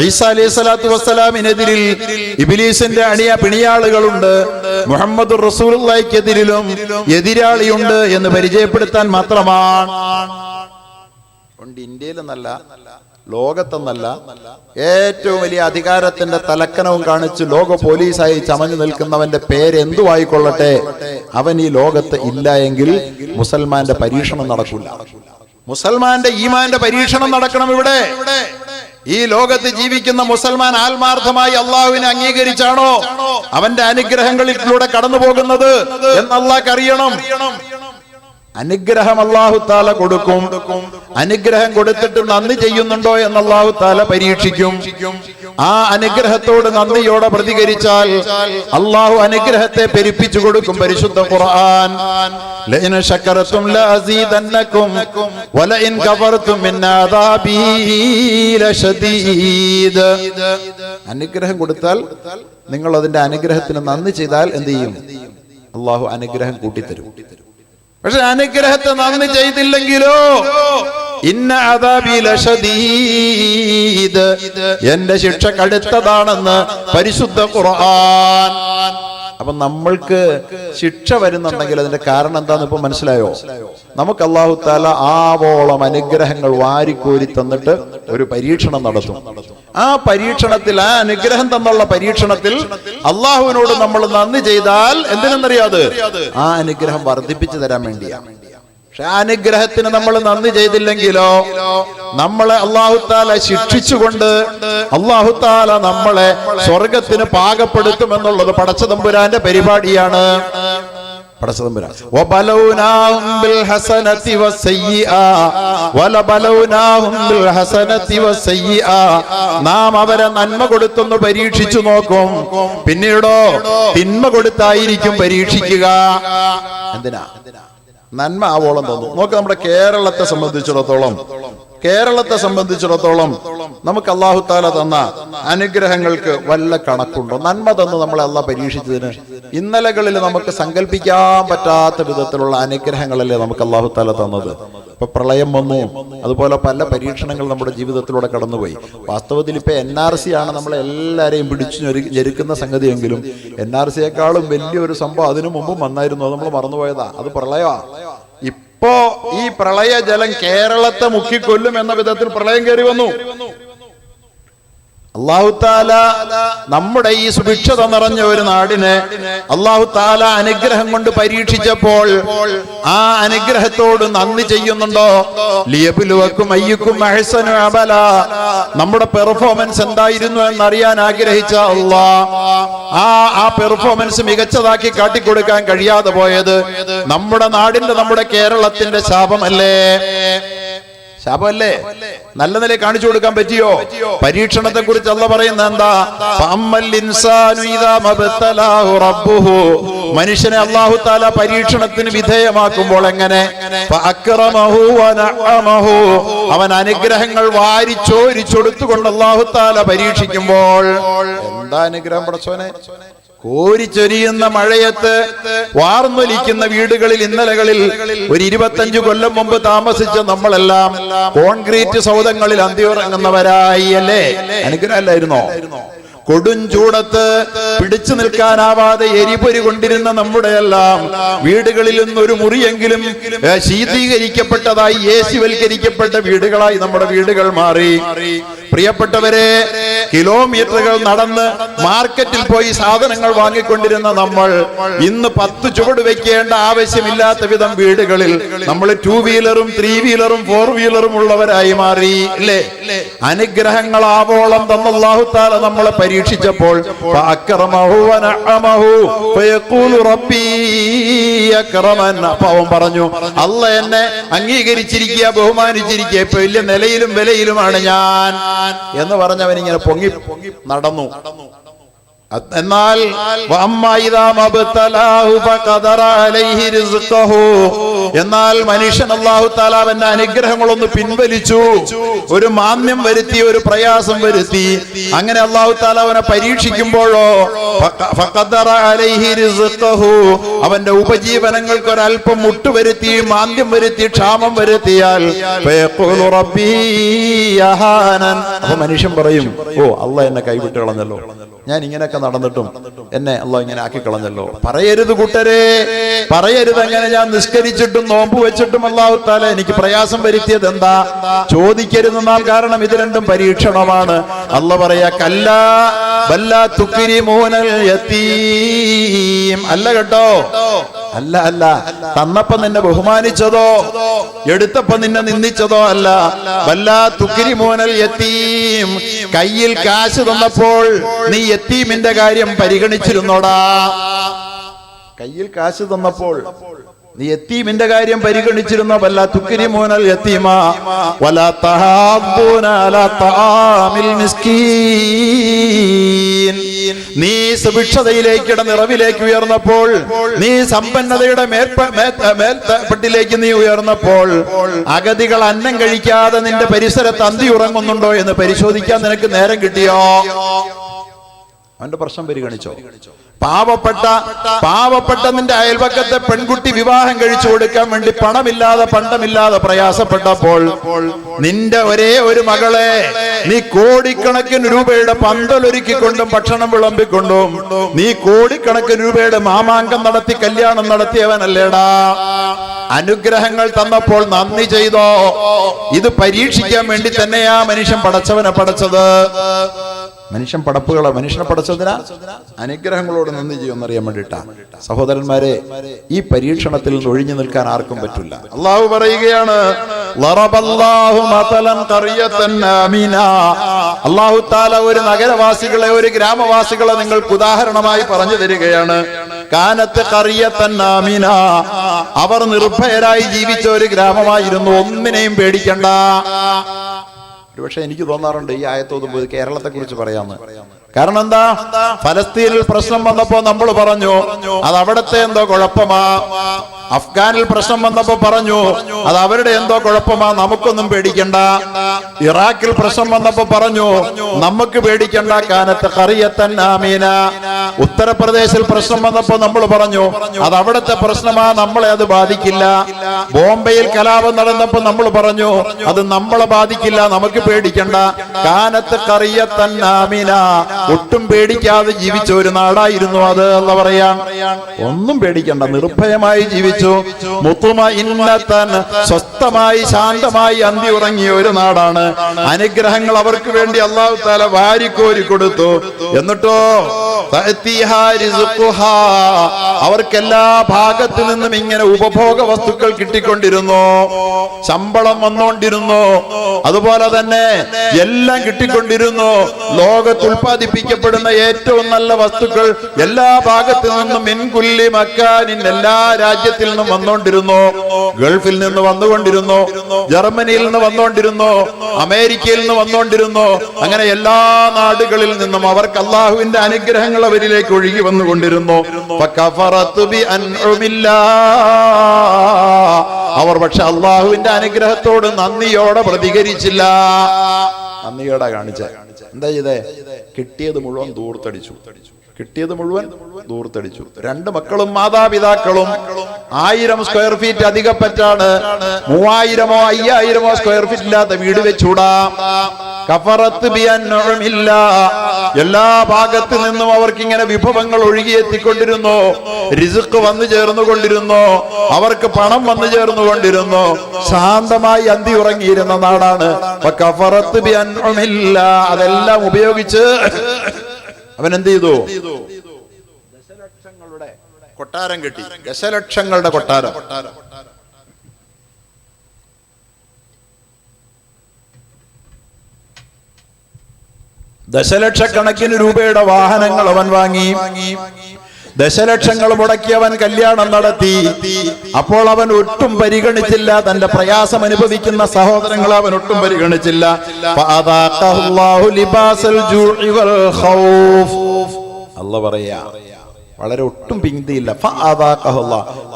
ഈസാ അലൈഹി സ്വലാത്തു വസ്സലാമിനെതിരിൽ ഇബ്ലീസിന്റെ പിണിയാളുകളുണ്ട്, മുഹമ്മദ് റസൂലുള്ളാഹിക്കെതിരിലും എതിരാളിയുണ്ട് എന്ന് പരിചയപ്പെടുത്താൻ മാത്രമാണ്. ഇന്ത്യയിലെന്നല്ല, ലോകത്തെന്നല്ല, ഏറ്റവും വലിയ അധികാരത്തിന്റെ തലക്കനവും കാണിച്ച് ലോക പോലീസായി ചമഞ്ഞു നിൽക്കുന്നവന്റെ പേര് എന്തുവായിക്കൊള്ളട്ടെ, അവൻ ഈ ലോകത്ത് ഇല്ല എങ്കിൽ മുസൽമാന്റെ പരീക്ഷണം നടക്കില്ല. മുസൽമാന്റെ ഈമാന്റെ പരീക്ഷണം നടക്കണം ഇവിടെ. ഈ ലോകത്ത് ജീവിക്കുന്ന മുസൽമാൻ ആത്മാർത്ഥമായി അള്ളാഹുവിനെ അംഗീകരിച്ചാണോ അവന്റെ അനുഗ്രഹങ്ങളിലൂടെ കടന്നു പോകുന്നത് എന്ന് അള്ളാഹ്ക്ക് അറിയണം. അനുഗ്രഹം അല്ലാഹു തആല കൊടുക്കും. അനുഗ്രഹം കൊടുത്തിട്ട് നന്ദി ചെയ്യുന്നുണ്ടോ എന്ന് അല്ലാഹു തആല പരീക്ഷിക്കും. ആ അനുഗ്രഹത്തോട് നന്ദിയോടെ പ്രതികരിച്ചാൽ അല്ലാഹു അനുഗ്രഹത്തെ പെരുപ്പിച്ചു കൊടുക്കും. പരിശുദ്ധ ഖുർആൻ ലഇൻ ശകറതും ലഅസീദന്നകും വലഇൻ കഫർതും മിൻ അദാബി ലശദീദ്. അനുഗ്രഹം കൊടുത്താൽ നിങ്ങൾ അതിന്റെ അനുഗ്രഹത്തിന് നന്ദി ചെയ്താൽ എന്ത് ചെയ്യും? അല്ലാഹു അനുഗ്രഹം കൂട്ടിത്തരും. പക്ഷെ അനുഗ്രഹത്തെ നന്ദി ചെയ്തില്ലെങ്കിലോ ഇന്ന അദാബി ലശദീദ്, എന്റെ ശിക്ഷ കടുത്തതാണെന്ന് പരിശുദ്ധ ഖുർആൻ. അപ്പൊ നമ്മൾക്ക് ശിക്ഷ വരുന്നുണ്ടെങ്കിൽ അതിന്റെ കാരണം എന്താന്ന് ഇപ്പൊ മനസ്സിലായോ? നമുക്ക് അല്ലാഹു തആല ആവോളം അനുഗ്രഹങ്ങൾ വാരിക്കോരി തന്നിട്ട് ഒരു പരീക്ഷണം നടത്തും. ആ പരീക്ഷണത്തിൽ, ആ അനുഗ്രഹം തന്നുള്ള പരീക്ഷണത്തിൽ അള്ളാഹുവിനോട് നമ്മൾ നന്ദി ചെയ്താൽ എന്തിനെന്നറിയാതെ ആ അനുഗ്രഹം വർദ്ധിപ്പിച്ചു തരാൻ വേണ്ടിയാണ്. പക്ഷെ ആ അനുഗ്രഹത്തിന് നമ്മൾ നന്ദി ചെയ്തില്ലെങ്കിലോ നമ്മളെ അല്ലാഹു തആല ശിക്ഷിച്ചുകൊണ്ട് അല്ലാഹു തആല നമ്മളെ സ്വർഗത്തിന് പാകപ്പെടുത്തുമെന്നുള്ളത് പടച്ചതമ്പുരാന്റെ പരിപാടിയാണ്. പടച്ചതമ്പുരാൻ നാം അവരെ നന്മ കൊടുത്തൊന്ന് പരീക്ഷിച്ചു നോക്കും, പിന്നീടോ തിന്മ കൊടുത്തായിരിക്കും പരീക്ഷിക്കുക. എന്തിനാ? നന്മ ആവോളം തന്നു. നോക്ക്, നമ്മുടെ കേരളത്തെ സംബന്ധിച്ചിടത്തോളം നമുക്ക് അല്ലാഹു തആല തന്ന അനുഗ്രഹങ്ങൾക്ക് വല്ല കണക്കുണ്ടോ? നന്മ തന്ന് നമ്മളെ അല്ലാഹ് പരീക്ഷിച്ചതിന് ഇന്നലകളിൽ നമുക്ക് സങ്കല്പിക്കാൻ പറ്റാത്ത വിധത്തിലുള്ള അനുഗ്രഹങ്ങളല്ലേ നമുക്ക് അല്ലാഹു തആല തന്നത്. ഇപ്പൊ പ്രളയം വന്നു, അതുപോലെ പല പരീക്ഷണങ്ങൾ നമ്മുടെ ജീവിതത്തിലൂടെ കടന്നുപോയി. വാസ്തവത്തിൽ ഇപ്പൊ NRC ആണ് നമ്മളെ എല്ലാരെയും പിടിച്ചു ഞെരുക്കുന്ന സംഗതിയെങ്കിലും NRCയെക്കാളും വലിയൊരു സംഭവം അതിനു മുമ്പും വന്നായിരുന്നു. അത് നമ്മൾ മറന്നുപോയതാ. അത് പ്രളയമാ. ഇപ്പോ ഈ പ്രളയ ജലം കേരളത്തെ മുക്കിക്കൊല്ലും എന്ന വിധത്തിൽ പ്രളയം കയറി വന്നു. അല്ലാഹു തആല നമ്മുടെ ഈ സുഭിക്ഷത നിറഞ്ഞ ഒരു നാടിനെ അല്ലാഹു തആല അനുഗ്രഹം കൊണ്ട് പരീക്ഷിച്ചപ്പോൾ ആ അനുഗ്രഹത്തോട് നന്ദി ചെയ്യുന്നുണ്ടോ? ലിയബ്ലുവക്കും അയ്യുക്കും അഹ്സനു അമല, നമ്മുടെ പെർഫോമൻസ് എന്തായിരുന്നു എന്നറിയാൻ ആഗ്രഹിച്ച അല്ലാഹ് ആ പെർഫോമൻസ് മികച്ചതാക്കി കാട്ടിക്കൊടുക്കാൻ കഴിയാതെ പോയത് നമ്മുടെ നാടിന്റെ, നമ്മുടെ കേരളത്തിന്റെ ശാപമല്ലേ? ശാപമല്ലേ? നല്ല നിലയിൽ കാണിച്ചു കൊടുക്കാൻ പറ്റിയോ? പരീക്ഷണത്തെ കുറിച്ച് അല്ലാഹ് പറയുന്നത് എന്താ? മനുഷ്യനെ അല്ലാഹു തആല പരീക്ഷണത്തിന് വിധേയമാക്കുമ്പോൾ എങ്ങനെ? അവൻ അനുഗ്രഹങ്ങൾ വാരിച്ചോരിച്ചൊടുത്തുകൊണ്ട് അല്ലാഹു തആല പരീക്ഷിക്കുമ്പോൾ എന്താ അനുഗ്രഹം പടച്ചോനെ? കോരിച്ചൊരിയുന്ന മഴയത്ത് വാർന്നൊലിക്കുന്ന വീടുകളിൽ ഇന്നലകളിൽ ഒരു 25 കൊല്ലം മുമ്പ് താമസിച്ച നമ്മളെല്ലാം കോൺക്രീറ്റ് സൗധങ്ങളിൽ അന്തിയുറങ്ങുന്നവരായി അല്ലേ? അനുഗ്രഹമല്ലായിരുന്നോ? കൊടും ചൂടത്ത് പിടിച്ചു നിൽക്കാനാവാതെ എരിപൊരി കൊണ്ടിരുന്ന നമ്മുടെ എല്ലാം വീടുകളിൽ നിന്നൊരു മുറിയെങ്കിലും ശീതീകരിക്കപ്പെട്ടതായി, AC വൽക്കരിക്കപ്പെട്ട വീടുകളായി നമ്മുടെ വീടുകൾ മാറി. പ്രിയപ്പെട്ടവരെ, കിലോമീറ്ററുകൾ നടന്ന് മാർക്കറ്റിൽ പോയി സാധനങ്ങൾ വാങ്ങിക്കൊണ്ടിരുന്ന നമ്മൾ ഇന്ന് 10 ചുവട് വെക്കേണ്ട ആവശ്യമില്ലാത്ത വിധം വീടുകളിൽ നമ്മൾ 2 വീലറും 3 വീലറും 4 വീലറും ഉള്ളവരായി മാറി അല്ലേ? അനുഗ്രഹങ്ങൾ ആവോളം തന്ന അല്ലാഹു തആല നമ്മളെ പരീക്ഷിച്ചപ്പോൾ അവൻ പറഞ്ഞു, അല്ലാഹ് എന്നെ അംഗീകരിച്ചിരിക്കുക, ബഹുമാനിച്ചിരിക്കുക, ഇപ്പൊ വലിയ നിലയിലും വിലയിലുമാണ് ഞാൻ എന്ന് പറഞ്ഞവൻ ഇങ്ങനെ പൊങ്ങി നടന്നു. എന്നാൽ എന്നാൽ മനുഷ്യൻ അല്ലാഹു തആല അവന്റെ അനുഗ്രഹങ്ങളൊന്ന് പിൻവലിച്ചു, ഒരു മാന്യം വരുത്തി, ഒരു പ്രയാസം വരുത്തി. അങ്ങനെ അല്ലാഹു തആല അവനെ പരീക്ഷിക്കുമ്പോഴോ അവന്റെ ഉപജീവനങ്ങൾക്ക് ഒരല്പം മുട്ടുവരുത്തി, മാന്ദ്യം വരുത്തി, ക്ഷാമം വരുത്തിയാൽ അപ്പൊ മനുഷ്യൻ പറയും, ഓ അല്ലാഹ് എന്നെ കൈവിട്ട് കളഞ്ഞല്ലോ, ഞാൻ ഇങ്ങനെയൊക്കെ നടന്നിട്ടും എന്നെ അല്ലാഹ് ഇങ്ങനെ ആക്കി കളഞ്ഞല്ലോ. പറയരുത് കൂട്ടരെ, പറയരുത്. അങ്ങനെ ഞാൻ നിസ്കരിച്ചിട്ടും നോമ്പ് വെച്ചിട്ടും അല്ലാഹു തആല എനിക്ക് പ്രയാസം വരുത്തിയത് എന്താ? ചോദിക്കരുതെന്നാൽ കാരണം ഇത് രണ്ടും പരീക്ഷണമാണ്. അല്ലാഹ് പറയാ, കല്ലാ ബല്ലാ തുക്രിമൂനൽ യതീം. അല്ല കേട്ടോ, അല്ല. തന്നപ്പോ നിന്നെ ബഹുമാനിച്ചതോ എടുത്തപ്പോ നിന്നെ നിന്ദിച്ചതോ അല്ല. വല്ലാ തുക്രിമൂനൽ യതീം. കയ്യിൽ കാശ് തന്നപ്പോൾ നീ യതീമിന്റെ കാര്യം പരിഗണിച്ചിരുന്നോടാ? കയ്യിൽ കാശ് തന്നപ്പോൾ നീ യതീമിന്റെ കാര്യം പരിഗണിച്ചിരുന്നോ? വല്ലാ തുക്രിമൂനൽ യതീമ വലാ തഹാബ്ബൂന അലാ തആമിൽ മിസ്കീൻ. നീ സുഭിക്ഷതയിലേക്ക്, നിറവിലേക്ക് ഉയർന്നപ്പോൾ, നീ സമ്പന്നതയുടെ മേൽപ്പെട്ടിലേക്ക് നീ ഉയർന്നപ്പോൾ, അഗതികൾ അന്നം കഴിക്കാതെ നിന്റെ പരിസരത്ത് അന്തി ഉറങ്ങുന്നുണ്ടോ എന്ന് പരിശോധിക്കാൻ നിനക്ക് നേരം കിട്ടിയോ? അവന്റെ പ്രശ്നം പരിഗണിച്ചോ? പാവപ്പെട്ട നിന്റെ അയൽപക്കത്തെ പെൺകുട്ടി വിവാഹം കഴിച്ചു കൊടുക്കാൻ വേണ്ടി പണ്ടമില്ലാതെ പ്രയാസപ്പെട്ടപ്പോൾ നിന്റെ ഒരേ ഒരു മകളെ നീ കോടിക്കണക്കിന് രൂപയുടെ പന്തലൊരുക്കിക്കൊണ്ടും ഭക്ഷണം വിളമ്പിക്കൊണ്ടും നീ കോടിക്കണക്കിന് രൂപയുടെ മാമാങ്കം നടത്തി കല്യാണം നടത്തിയവനല്ലേടാ. അനുഗ്രഹങ്ങൾ തന്നപ്പോൾ നന്ദി ചെയ്തോ? ഇത് പരീക്ഷിക്കാൻ വേണ്ടി തന്നെയാ മനുഷ്യൻ പടച്ചവനെ പടച്ചത്. മനുഷ്യനെ പടച്ചതിനാ അനുഗ്രഹങ്ങളോട് നന്ദി ചെയ്യുമെന്നറിയാൻ വേണ്ടിട്ടാ. സഹോദരന്മാരെ, ഈ പരീക്ഷണത്തിൽ നിന്ന് ഒഴിഞ്ഞു നിൽക്കാൻ ആർക്കും പറ്റില്ല. അള്ളാഹു പറയുകയാണ്, അള്ളാഹു താല ഒരു നഗരവാസികളെ, ഒരു ഗ്രാമവാസികളെ നിങ്ങൾക്ക് ഉദാഹരണമായി പറഞ്ഞു തരികയാണ്. കാനത്ത് ഖറിയത്തൻ ആമിന, അവർ നിർഭയരായി ജീവിച്ച ഒരു ഗ്രാമമായിരുന്നു. ഒന്നിനെയും പേടിക്കണ്ട. പക്ഷെ എനിക്ക് തോന്നാറുണ്ട് ഈ ആയത്തോതുമ്പോൾ കേരളത്തെ കുറിച്ച് പറയാന്ന്. കാരണം എന്താ? ഫലസ്തീനിൽ പ്രശ്നം വന്നപ്പോ നമ്മൾ പറഞ്ഞു അത് അവിടത്തെ എന്തോ കുഴപ്പമാ. അഫ്ഗാനിൽ പ്രശ്നം വന്നപ്പോ പറഞ്ഞു അത് അവരുടെ എന്തോ കുഴപ്പമാ, നമുക്കൊന്നും പേടിക്കണ്ട. ഇറാഖിൽ പ്രശ്നം വന്നപ്പോ പറഞ്ഞു നമുക്ക് പേടിക്കണ്ട, കാനത്ത് ഖറിയത്തൻ ആമീന. ഉത്തർപ്രദേശിൽ പ്രശ്നം വന്നപ്പോ നമ്മൾ പറഞ്ഞു അത് അവിടുത്തെ പ്രശ്നമാ, നമ്മളെ അത് ബാധിക്കില്ല. ബോംബെയിൽ കലാപം നടന്നപ്പോ നമ്മൾ പറഞ്ഞു അത് നമ്മളെ ബാധിക്കില്ല, നമുക്ക് പേടിക്കണ്ട. കാനത്ത് ഖറിയത്തൻ ആമീന, ഒട്ടും പേടിക്കാതെ ജീവിച്ച ഒരു നാടായിരുന്നു അത്. എന്ന് പറയാൻ ഒന്നും പേടിക്കണ്ട, നിർഭയമായി ജീവിച്ചു. മുത്തുമഇന്നതൻ, സ്വസ്ഥമായി ശാന്തമായി അന്തി ഉറങ്ങിയ ഒരു നാടാണ്. അനുഗ്രഹങ്ങൾ അവർക്ക് വേണ്ടി അല്ലാഹു തആല വാരിക്കോരി കൊടുത്തു. എന്നിട്ടോ അവർക്ക് എല്ലാ ഭാഗത്തു നിന്നും ഇങ്ങനെ ഉപഭോഗ വസ്തുക്കൾ കിട്ടിക്കൊണ്ടിരുന്നു, ശമ്പളം വന്നുകൊണ്ടിരുന്നു, അതുപോലെ തന്നെ എല്ലാം കിട്ടിക്കൊണ്ടിരുന്നു. ലോകത്ത് ഉൽപ്പാദിപ്പിക്കപ്പെടുന്ന ഏറ്റവും നല്ല വസ്തുക്കൾ എല്ലാ ഭാഗത്തു നിന്നും മിൻകുല്ലി മക്കാനിൻ, എല്ലാ രാജ്യത്തിൽ നിന്നും വന്നുകൊണ്ടിരുന്നു. ഗൾഫിൽ നിന്ന് വന്നുകൊണ്ടിരുന്നു, ജർമ്മനിയിൽ നിന്ന് വന്നുകൊണ്ടിരുന്നു, അമേരിക്കയിൽ നിന്ന് വന്നുകൊണ്ടിരുന്നു. അങ്ങനെ എല്ലാ നാടുകളിൽ നിന്നും അവർക്ക് അള്ളാഹുവിന്റെ അനുഗ്രഹങ്ങൾ അവരിലേക്ക് ഒഴുകി വന്നുകൊണ്ടിരുന്നു. അവർ പക്ഷെ അള്ളാഹുവിന്റെ അനുഗ്രഹത്തോട് നന്ദിയോടെ പ്രതികരിച്ചില്ല. നന്ദിയോടെ കാണിച്ച എന്താ ചെയ്തേ? കിട്ടിയത് മുഴുവൻ ദൂർത്തടിച്ചു. രണ്ട് മക്കളും മാതാപിതാക്കളും 1000 സ്ക്വയർ ഫീറ്റ് അധികപ്പറ്റാണ്. 3000-ഓ 5000-ഓ സ്ക്വയർ ഫീറ്റ് ഇല്ലാത്ത വീട് വെച്ചൂടാ. കഫറത്ത് ബിഅൻഉമില്ല, എല്ലാ ഭാഗത്തു നിന്നും അവർക്ക് ഇങ്ങനെ വിഭവങ്ങൾ ഒഴുകിയെത്തിക്കൊണ്ടിരുന്നു, റിസ്ക് വന്നു ചേർന്നുകൊണ്ടിരുന്നു, അവർക്ക് പണം വന്നു ചേർന്നുകൊണ്ടിരുന്നു. ശാന്തമായി അന്തി ഉറങ്ങിയിരുന്ന നാടാണ്. കഫറത്ത് ബിഅൻഉമില്ല, അതെല്ലാം ഉപയോഗിച്ച് അവൻ എന്ത് ചെയ്തു? ദശലക്ഷങ്ങളുടെ കൊട്ടാരം കെട്ടി. ദശലക്ഷങ്ങളുടെ കൊട്ടാരം. ദശലക്ഷക്കണക്കിന് രൂപയുടെ വാഹനങ്ങൾ അവൻ വാങ്ങി. ദശലക്ഷങ്ങൾ മുടക്കി അവൻ കല്യാണം നടത്തി. അപ്പോൾ അവൻ ഒട്ടും പരിഗണിച്ചില്ല തന്റെ പ്രയാസം അനുഭവിക്കുന്ന സഹോദരങ്ങളെ അവൻ ഒട്ടും പരിഗണിച്ചില്ല. അല്ലാഹു പറയാ, വളരെ ഒട്ടും പിന്തിയില്ല.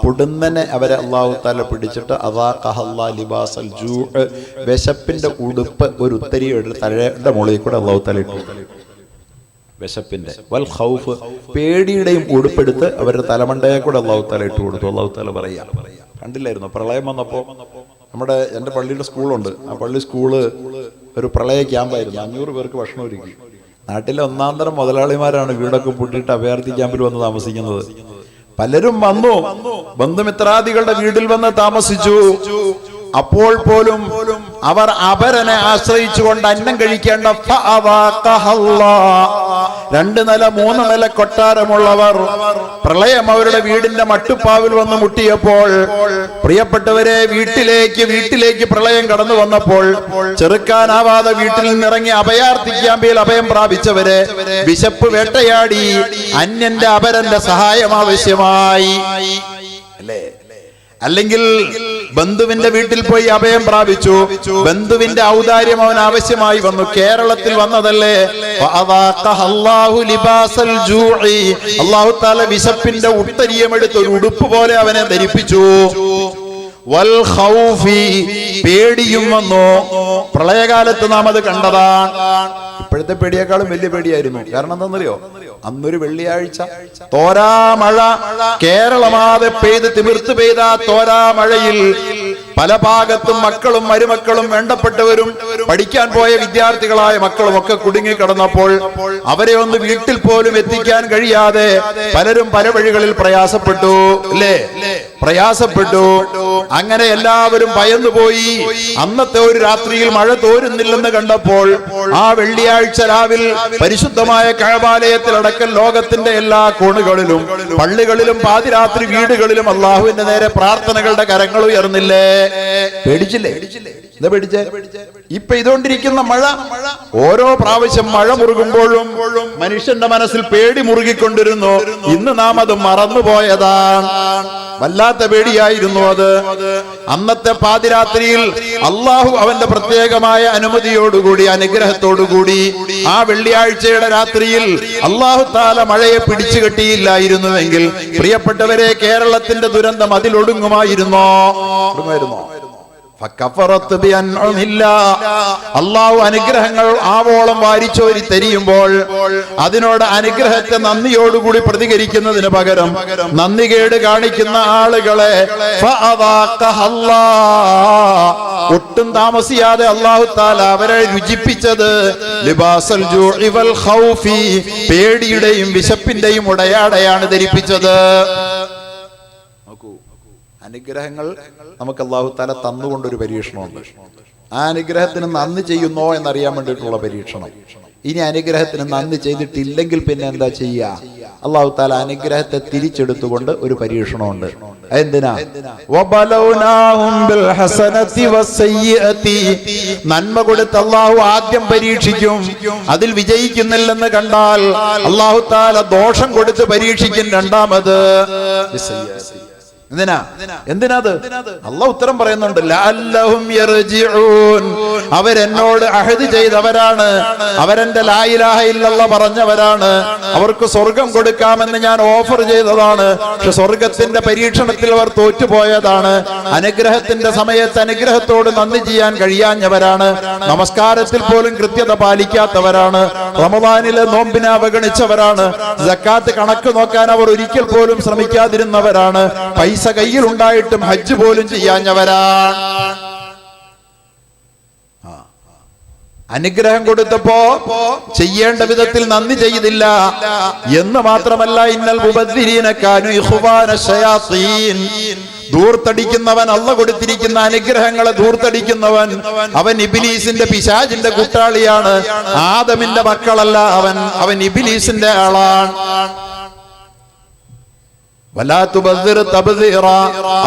പൊടുന്നനെ അവരെ അല്ലാഹു തആല പിടിച്ചിട്ട് ലിബാസൽ ജൂ, വിശപ്പിന്റെ ഉടുപ്പ് ഒരു ഉത്തരിയുടെ തലയുടെ മുകളിൽ കൂടെ അല്ലാഹു തആല ഇട്ടു. വിശപ്പിന്റെ വൽ ഖൗഫ്, പേടിയുടെയും ഉടുപ്പെടുത്ത് അവരുടെ തലമണ്ടയെ കൂടെ അല്ലാഹു തആല ഇട്ടു കൊടുത്തു. അല്ലാഹു തആല പറയാ, കണ്ടില്ലായിരുന്നു പ്രളയം വന്നപ്പോ എന്റെ പള്ളിയുടെ സ്കൂളുണ്ട്, ആ പള്ളി സ്കൂള് ഒരു പ്രളയ ക്യാമ്പായിരുന്നു. 500 പേർക്ക് ഭക്ഷണം ഒരുക്കി. നാട്ടിലെ ഒന്നാന്തരം മുതലാളിമാരാണ് വീടൊക്കെ പൂട്ടിയിട്ട് അഭയാർത്ഥി ക്യാമ്പിൽ വന്ന് താമസിക്കുന്നത്. പലരും വന്നു, ബന്ധുമിത്രാദികളുടെ വീട്ടിൽ വന്ന് താമസിച്ചു. അപ്പോൾ പോലും അവർ അപരനെ ആശ്രയിച്ചുകൊണ്ട് അന്നം കഴിക്കേണ്ട 2 നില 3 നില കൊട്ടാരമുള്ളവർ പ്രളയം അവരുടെ വീടിന്റെ മട്ടുപ്പാവിൽ വന്ന് മുട്ടിയപ്പോൾ, പ്രിയപ്പെട്ടവരെ, വീട്ടിലേക്ക് പ്രളയം കടന്നു വന്നപ്പോൾ ചെറുക്കാനാവാതെ വീട്ടിൽ നിന്നിറങ്ങി അഭയാർത്ഥി ക്യാമ്പിൽ അഭയം പ്രാപിച്ചവരെ വിശപ്പ് വേട്ടയാടി അന്യന്റെ അപരന്റെ സഹായം ആവശ്യമായി. അല്ലേ? അല്ലെങ്കിൽ ബന്ധുവിന്റെ വീട്ടിൽ പോയി അഭയം പ്രാപിച്ചു, ബന്ധുവിന്റെ ഔദാര്യം അവൻ ആവശ്യമായി വന്നു. കേരളത്തിൽ വന്നതല്ലേ, അല്ലാഹു തആല വിശപ്പിന്റെ ഉത്തരീയമെടുത്ത് ഒരു ഉടുപ്പ് പോലെ അവനെ ധരിപ്പിച്ചു. വൽ ഖൗഫി, പേടിയും വന്നു. പ്രളയകാലത്ത് നാം അത് കണ്ടതാണ്. ഇപ്പോഴത്തെ പേടിയേക്കാളും വലിയ പേടിയായിരുന്നു. കാരണം എന്താണെന്നറിയോ? അന്നൊരു വെള്ളിയാഴ്ച തോരാ മഴ കേരളമാകെ പെയ്ത് തിമിർത്ത് പെയ്ത തോരാ മഴയിൽ പല ഭാഗത്തും മക്കളും മരുമക്കളും വേണ്ടപ്പെട്ടവരും പഠിക്കാൻ പോയ വിദ്യാർത്ഥികളായ മക്കളും ഒക്കെ കുടുങ്ങി കിടന്നപ്പോൾ അവരെ ഒന്ന് വീട്ടിൽ പോലും എത്തിക്കാൻ കഴിയാതെ പലരും പല വഴികളിൽ പ്രയാസപ്പെട്ടു അല്ലേ, പ്രയാസപ്പെട്ടു. അങ്ങനെ എല്ലാവരും ഭയന്നുപോയി. അന്നത്തെ ഒരു രാത്രിയിൽ മഴ തോരുന്നില്ലെന്ന് കണ്ടപ്പോൾ ആ വെള്ളിയാഴ്ച രാവിൽ പരിശുദ്ധമായ കഅബാലയത്തിലടക്കം ലോകത്തിന്റെ എല്ലാ കോണുകളിലും പള്ളികളിലും പാതിരാത്രി വീടുകളിലും അള്ളാഹുവിന്റെ നേരെ പ്രാർത്ഥനകളുടെ കരങ്ങൾ ഉയർന്നില്ലേ? പേടിച്ചില്ലേ? എന്താ പേടിച്ചേ? ഇപ്പൊ ഇതുകൊണ്ടിരിക്കുന്ന മഴ, ഓരോ പ്രാവശ്യം മഴ മുറുകുമ്പോഴും മനുഷ്യന്റെ മനസ്സിൽ പേടി മുറുകിക്കൊണ്ടിരുന്നു. ഇന്ന് നാം അത് മറന്നുപോയതാണ്. വല്ലാത്ത പേടിയായിരുന്നു അത്. അന്നത്തെ പാതിരാത്രിയിൽ അള്ളാഹു അവന്റെ പ്രത്യേകമായ അനുമതിയോടുകൂടി അനുഗ്രഹത്തോടുകൂടി ആ വെള്ളിയാഴ്ചയുടെ രാത്രിയിൽ അള്ളാഹു താല മഴയെ പിടിച്ചു കെട്ടിയില്ലായിരുന്നുവെങ്കിൽ പ്രിയപ്പെട്ടവരെ കേരളത്തിന്റെ ദുരന്തം അതിലൊടുങ്ങുമായിരുന്നോ? അള്ളാഹു അനുഗ്രഹങ്ങൾ ആവോളം വാരിച്ചോരി തെരിയുമ്പോൾ അതിനോട് അനുഗ്രഹത്തെ നന്ദിയോടുകൂടി പ്രതികരിക്കുന്നതിന് പകരം നന്ദികേട് കാണിക്കുന്ന ആളുകളെ ഒട്ടും താമസിയാതെ അള്ളാഹു താല അവരെ രുചിപ്പിച്ചത് ലിബാസൽ ജൂഇ വൽ ഖൗഫി, പേടിയുടെയും വിശപ്പിന്റെയും ഉടയാടയാണ് ധരിപ്പിച്ചത്. അനുഗ്രഹങ്ങൾ നമുക്ക് അല്ലാഹു തആല തന്നുകൊണ്ടൊരു പരീക്ഷണമുണ്ട്. ആ അനുഗ്രഹത്തിന് നന്ദി ചെയ്യുന്നോ എന്നറിയാൻ വേണ്ടിയിട്ടുള്ള പരീക്ഷണം. ഇനി അനുഗ്രഹത്തിന് നന്ദി ചെയ്തിട്ടില്ലെങ്കിൽ പിന്നെ എന്താ ചെയ്യുക? അല്ലാഹു തആല അനുഗ്രഹത്തെ തിരിച്ചെടുത്തുകൊണ്ട് ഒരു പരീക്ഷണമുണ്ട്. എന്തിനാ? വബലൗനാഹും ബിൽ ഹസനതി വസ്സയ്യിഅതി, നന്മ കൊടുത്ത് അല്ലാഹു ആദ്യം പരീക്ഷിക്കും. അതിൽ വിജയിക്കുന്നില്ലെന്ന് കണ്ടാൽ അല്ലാഹു തആല ദോഷം കൊടുത്ത് പരീക്ഷിക്കും രണ്ടാമത്. എന്തിനാത്? അല്ലാഹു ഉത്തരം പറയുന്നുണ്ട്. ലഅല്ലഹും യർജിഊൻ, അവരെന്നോട് അഹദ് ചെയ്തവരാണ്, അവരെന്റെ ലാ ഇലാഹ ഇല്ലല്ലാഹ് പറഞ്ഞവരാണ്, അവർക്ക് സ്വർഗം കൊടുക്കാമെന്ന് ഞാൻ ഓഫർ ചെയ്തതാണ്. പക്ഷെ സ്വർഗത്തിന്റെ പരീക്ഷണത്തിൽ അവർ തോറ്റുപോയതാണ്. അനുഗ്രഹത്തിന്റെ സമയത്ത് അനുഗ്രഹത്തോട് നന്ദി ചെയ്യാൻ കഴിയാഞ്ഞവരാണ്. നമസ്കാരത്തിൽ പോലും കൃത്യത പാലിക്കാത്തവരാണ്. റമദാനിലെ നോമ്പിനെ അവഗണിച്ചവരാണ്. സക്കാത്ത് കണക്ക് നോക്കാൻ അവർ ഒരിക്കൽ പോലും ശ്രമിക്കാതിരുന്നവരാണ്. പൈസ കയ്യിൽ ഉണ്ടായിട്ടും ഹജ്ജ് പോലും ചെയ്യാഞ്ഞവരാണ്. അനുഗ്രഹം കൊടുത്തപ്പോ ചെയ്യേണ്ട വിധത്തിൽ നന്ദി ചെയ്തില്ല എന്ന് മാത്രമല്ല, ഇന്നൽ മുബദ്ദിരീന കാനൂ ഇഖ്വാന ശയാത്തീൻ, ധൂർത്തടിക്കുന്നവൻ, അല്ലാഹു കൊടുത്തിരിക്കുന്ന അനുഗ്രഹങ്ങളെ ധൂർത്തടിക്കുന്നവൻ അവൻ ഇബ്ലീസിന്റെ പിശാചിന്റെ കൂട്ടാളിയാണ്. ആദമിന്റെ മക്കളല്ല അവൻ ഇബ്ലീസിന്റെ ആളാണ്.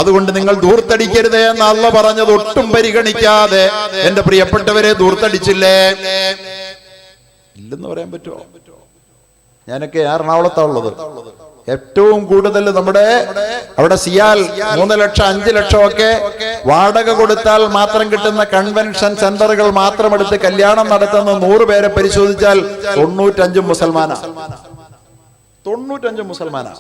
അതുകൊണ്ട് നിങ്ങൾ ധൂർത്തടിക്കരുതേ എന്ന് അല്ലാഹു പറഞ്ഞത് ഒട്ടും പരിഗണിക്കാതെ എന്റെ പ്രിയപ്പെട്ടവരെ ധൂർത്തടിച്ചില്ലേ? ഇല്ലെന്ന് പറയാൻ പറ്റുമോ? ഞാനൊക്കെ എറണാകുളത്താണ് ഉള്ളത്. ഏറ്റവും കൂടുതൽ നമ്മുടെ അവിടെ സിയാൽ 3 ലക്ഷം 5 ലക്ഷം ഒക്കെ വാടക കൊടുത്താൽ മാത്രം കിട്ടുന്ന കൺവെൻഷൻ സെന്ററുകൾ മാത്രം എടുത്ത് കല്യാണം നടത്തുന്ന 100 പേരെ പരിശോധിച്ചാൽ 95 മുസൽമാനാണ്. 95 മുസൽമാനാണ്.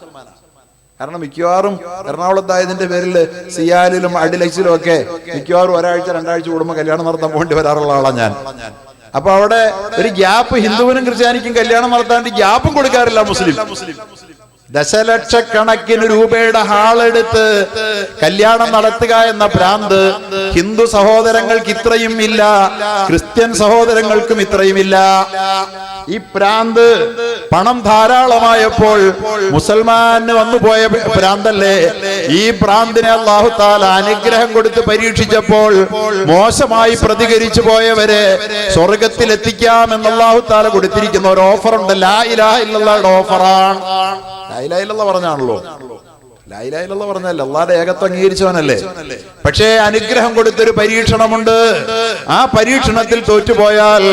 കാരണം മിക്കവാറും എറണാകുളത്തായതിന്റെ പേരിൽ സിയാലിലും അഡിലക്സിലും ഒക്കെ മിക്കവാറും ഒരാഴ്ച 2 ആഴ്ച കൂടുമ്പോൾ കല്യാണം നടത്താൻ പോകേണ്ടി വരാറുള്ള ആളാണ് ഞാൻ. അപ്പൊ അവിടെ ഒരു ഗ്യാപ്പ് ഹിന്ദുവിനും ക്രിസ്ത്യാനിക്കും കല്യാണം നടത്താൻ ഗ്യാപ്പും കൊടുക്കാറില്ല മുസ്ലിം. ദശലക്ഷക്കണക്കിന് രൂപയുടെ ഹാളെടുത്ത് കല്യാണം നടത്തുക എന്ന ഭ്രാന്ത് ഹിന്ദു സഹോദരങ്ങൾക്ക് ഇത്രയും ഇല്ല, ക്രിസ്ത്യൻ സഹോദരങ്ങൾക്കും ഇത്രയും ഇല്ല. ഈ ഭ്രാന്ത് പണം ധാരാളമായപ്പോൾ മുസൽമാന് വന്നുപോയ ഭ്രാന്തല്ലേ? ഈ ഭ്രാന്തിനെ അല്ലാഹു തആല അനുഗ്രഹം കൊടുത്ത് പരീക്ഷിച്ചപ്പോൾ മോശമായി പ്രതികരിച്ചു പോയവരെ സ്വർഗത്തിൽ എത്തിക്കാമെന്ന് അല്ലാഹു തആല കൊടുത്തിരിക്കുന്ന ഒരു ഓഫറുണ്ട്. ലാ ഇലാഹ ഇല്ലല്ലാഹുടെ ഓഫറാണ്. ലാ ഇലാഹ ഇല്ലല്ലാഹ് പറഞ്ഞാണല്ലോ. ലാ ഇലാഹ ഇല്ലല്ലാഹ് പറഞ്ഞല്ലേ, അല്ലാഹുവിന്റെ ഏകത്വം അംഗീകരിച്ചവനല്ലേ. പക്ഷേ അനുഗ്രഹം കൊടുത്തൊരു പരീക്ഷണമുണ്ട്. ആ പരീക്ഷണത്തിൽ തോറ്റുപോയാൽ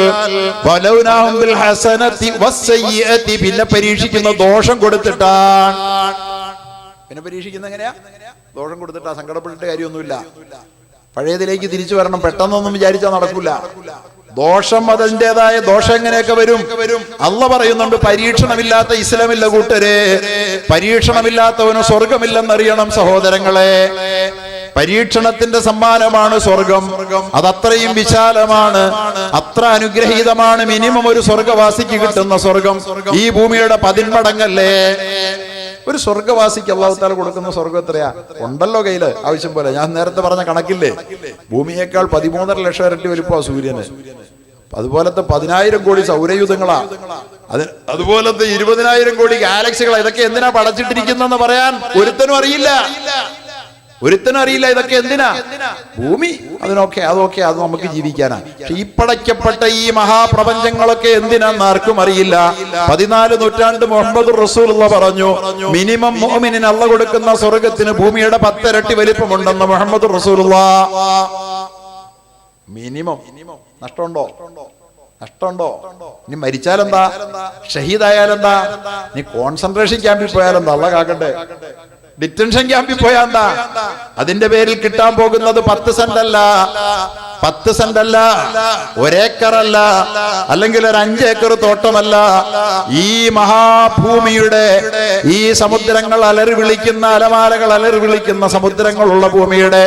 വലൗനാഹും ബിൽ ഹസനതി വസ്സയ്യിഅതി, പിന്നെ പരീക്ഷിക്കുന്ന ദോഷം കൊടുത്തിട്ടാണ്. പിന്നെ പരീക്ഷിക്കുന്ന എങ്ങനെയാ? ദോഷം കൊടുത്തിട്ടാ. സങ്കടപ്പെട്ടിട്ട് കാര്യമൊന്നുമില്ല. പഴയതിലേക്ക് തിരിച്ചു വരണം. പെട്ടെന്നൊന്നും വിചാരിച്ചാൽ നടക്കൂല. ദോഷം അതിൻ്റെതായ ദോഷം എങ്ങനെയൊക്കെ വരും. അല്ലാഹു പറയുന്നുണ്ട്, പരീക്ഷണമില്ലാത്ത ഇസ്ലാമില്ല കൂട്ടരെ, പരീക്ഷണമില്ലാത്തവന് സ്വർഗമില്ലെന്നറിയണം സഹോദരങ്ങളെ. പരീക്ഷണത്തിന്റെ സമ്മാനമാണ് സ്വർഗം. അതത്രയും വിശാലമാണ്, അത്ര അനുഗ്രഹീതമാണ്. മിനിമം ഒരു സ്വർഗവാസിക്ക് കിട്ടുന്ന സ്വർഗം ഈ ഭൂമിയുടെ 10 മടങ്ങല്ലേ. ഒരു സ്വർഗവാസിക്ക് അല്ലാഹു തആല കൊടുക്കുന്ന സ്വർഗം എത്രയാ? ഉണ്ടല്ലോ കയ്യില് ആവശ്യം പോലെ. ഞാൻ നേരത്തെ പറഞ്ഞ കണക്കില്ലേ, ഭൂമിയേക്കാൾ 13.5 ലക്ഷം ഇരട്ടി വലിപ്പമാണ് സൂര്യന്. അതുപോലത്തെ 10,000 കോടി സൗരയൂഥങ്ങളാ, അതുപോലത്തെ 20,000 കോടി ഗാലക്സികളാ. ഇതൊക്കെ എന്തിനാ പടച്ചിട്ടിരിക്കുന്നെന്ന് പറയാൻ ഒരുത്തനും അറിയില്ല. ഇതൊക്കെ എന്തിനാ? ഭൂമി അതൊക്കെ അത് നമുക്ക് ജീവിക്കാനാ. പക്ഷെ ഈ പടയ്ക്കപ്പെട്ട ഈ മഹാപ്രപഞ്ചങ്ങളൊക്കെ എന്തിനാന്ന് ആർക്കും അറിയില്ല. 14 നൂറ്റാണ്ട് മുഹമ്മദ് റസൂലുള്ള പറഞ്ഞു, മിനിമം മുഅ്മിനിന് അല്ലാഹു കൊടുക്കുന്ന സ്വർഗത്തിന് ഭൂമിയുടെ 10 ഇരട്ടി വലിപ്പമുണ്ടെന്ന് മുഹമ്മദ് റസൂലുള്ള. മിനിമം. നഷ്ടമുണ്ടോ? ഇനി മരിച്ചാലെന്താ? ഷഹീദായാലെന്താ? നീ കോൺസെൻട്രേഷൻ ക്യാമ്പിൽ പോയാലെന്താ? അല്ലാഹു കാക്കട്ടെ. ഡിറ്റൻഷൻ ക്യാമ്പിൽ പോയാ എന്താ? അതിന്റെ പേരിൽ കിട്ടാൻ പോകുന്നത് 10 സെന്റ് അല്ല, 1 ഏക്കറല്ല, അല്ലെങ്കിൽ ഒരു 5 ഏക്കർ തോട്ടമല്ല. ഈ മഹാഭൂമിയുടെ ഈ സമുദ്രങ്ങൾ അലറി വിളിക്കുന്ന, അലമാലകൾ അലറി വിളിക്കുന്ന സമുദ്രങ്ങളുള്ള ഭൂമിയുടെ,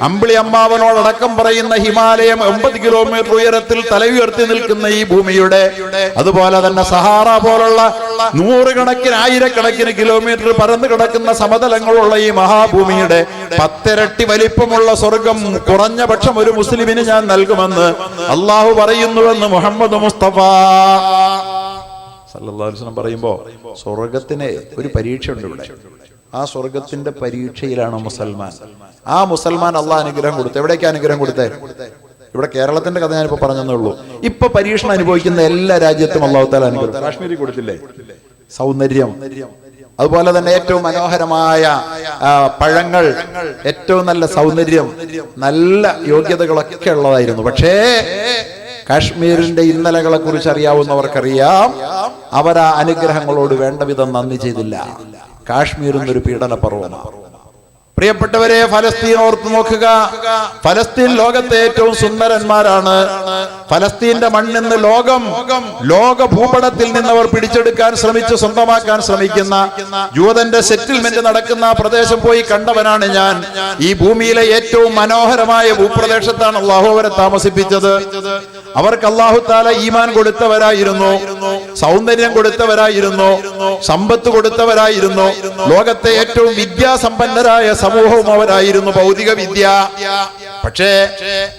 അമ്പിളി അമ്മാവനോടക്കം പറയുന്ന ഹിമാലയം 80 കിലോമീറ്റർ ഉയരത്തിൽ തലയുയർത്തി നിൽക്കുന്ന ഈ ഭൂമിയുടെ, അതുപോലെ തന്നെ സഹാറ പോലുള്ള 100 കണക്കിന് 1000 കിലോമീറ്റർ പരന്നു കിടക്കുന്ന സമതലങ്ങളുള്ള ഈ മഹാഭൂമിയുടെ 10 ഇരട്ടി വലിപ്പമുള്ള സ്വർഗം കുറഞ്ഞ പക്ഷം ഒരു മുസ്ലിമിന് ഞാൻ നൽകുമെന്ന് അള്ളാഹു പറയുന്നുവെന്ന് മുഹമ്മദ് മുസ്തഫ സല്ലല്ലാഹു അലൈഹി വസല്ലം പറയുമ്പോ, സ്വർഗത്തിന് ഒരു പരീക്ഷയുണ്ട് ഇവിടെ. ആ സ്വർഗത്തിന്റെ പരീക്ഷയിലാണ് മുസൽമാൻ. ആ മുസൽമാൻ അള്ളാഹ് അനുഗ്രഹം കൊടുത്തു. എവിടേക്കാ അനുഗ്രഹം കൊടുത്തേ? ഇവിടെ കേരളത്തിന്റെ കഥ ഞാനിപ്പോ പറഞ്ഞതേ ഉള്ളൂ. ഇപ്പൊ പരീക്ഷണം അനുഭവിക്കുന്ന എല്ലാ രാജ്യത്തും അള്ളാഹു തആല അനുഗ്രഹം. കാശ്മീരിൽ കൊടുത്തില്ലേ? സൗന്ദര്യം, അതുപോലെ തന്നെ ഏറ്റവും മനോഹരമായ പഴങ്ങൾ, ഏറ്റവും നല്ല സൗന്ദര്യം, നല്ല യോഗ്യതകളൊക്കെ ഉള്ളതായിരുന്നു. പക്ഷേ കാശ്മീരിന്റെ ഇന്നലകളെ കുറിച്ച് അറിയാവുന്നവർക്കറിയാം, അവർ ആ അനുഗ്രഹങ്ങളോട് വേണ്ട വിധം നന്ദി ചെയ്തില്ല. കാശ്മീർ എന്നൊരു പീഡന പർവ്വതമാണ്. പ്രിയപ്പെട്ടവരെ, ഫലസ്തീൻ ഓർത്ത് നോക്കുക. ഫലസ്തീൻ ലോകത്തെ ഏറ്റവും സുന്ദരന്മാരാണ്. ഫലസ്തീന്റെ മണ്ണിന്ന് ലോക ഭൂപടത്തിൽ നിന്ന് അവർ പിടിച്ചെടുക്കാൻ ശ്രമിച്ച് സ്വന്തമാക്കാൻ ശ്രമിക്കുന്ന ജൂതന്റെ സെറ്റിൽമെന്റ് നടക്കുന്ന പ്രദേശം പോയി കണ്ടവനാണ് ഞാൻ. ഈ ഭൂമിയിലെ ഏറ്റവും മനോഹരമായ ഭൂപ്രദേശത്താണ് അള്ളാഹു അവരെ താമസിപ്പിച്ചത്. അവർക്ക് അള്ളാഹു തആല ഈമാൻ കൊടുത്തവരായിരുന്നു, സൗന്ദര്യം കൊടുത്തവരായിരുന്നു, സമ്പത്ത് കൊടുത്തവരായിരുന്നു, ലോകത്തെ ഏറ്റവും വിദ്യാസമ്പന്നരായ സമൂഹവും അവരായിരുന്നു, ഭൗതിക വിദ്യ. പക്ഷേ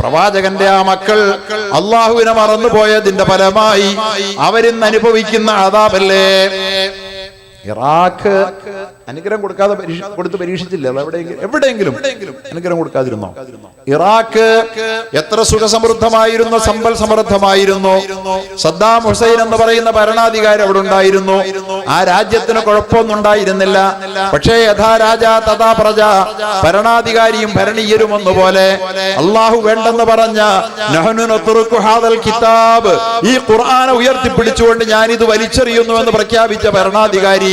പ്രവാചകന്റെ ആ മക്കൾ അള്ളാഹുവിനെ മറന്നുപോയതിന്റെ ഫലമായി അവരിന്ന് അനുഭവിക്കുന്ന അദാബല്ലേ. ഇറാഖ് അനുഗ്രഹം കൊടുക്കാതെ കൊടുത്ത് പരീക്ഷിച്ചില്ല. എവിടെയെങ്കിലും അനുഗ്രഹം കൊടുക്കാതിരുന്നോ? ഇറാഖ് എത്ര സുഖസമൃദ്ധമായിരുന്നു, സമ്പൽ സമൃദ്ധമായിരുന്നു. സദ്ദാം ഹുസൈൻ എന്ന് പറയുന്ന ഭരണാധികാരി അവിടെ ഉണ്ടായിരുന്നു. ആ രാജ്യത്തിന് കുഴപ്പമൊന്നും ഉണ്ടായിരുന്നില്ല. പക്ഷേ യഥാ രാജ തഥാ പ്രജ, ഭരണാധികാരിയും ഭരണീയരും ഒന്നുപോലെ. അള്ളാഹു വേണ്ടെന്ന് പറഞ്ഞ നഹ്നു നത്റുകു ഹാദൽ കിതാബ്, ഈ ഖുർആനെ ഉയർത്തിപ്പിടിച്ചുകൊണ്ട് ഞാൻ ഇത് വലിച്ചെറിയുന്നു എന്ന് പ്രഖ്യാപിച്ച ഭരണാധികാരി.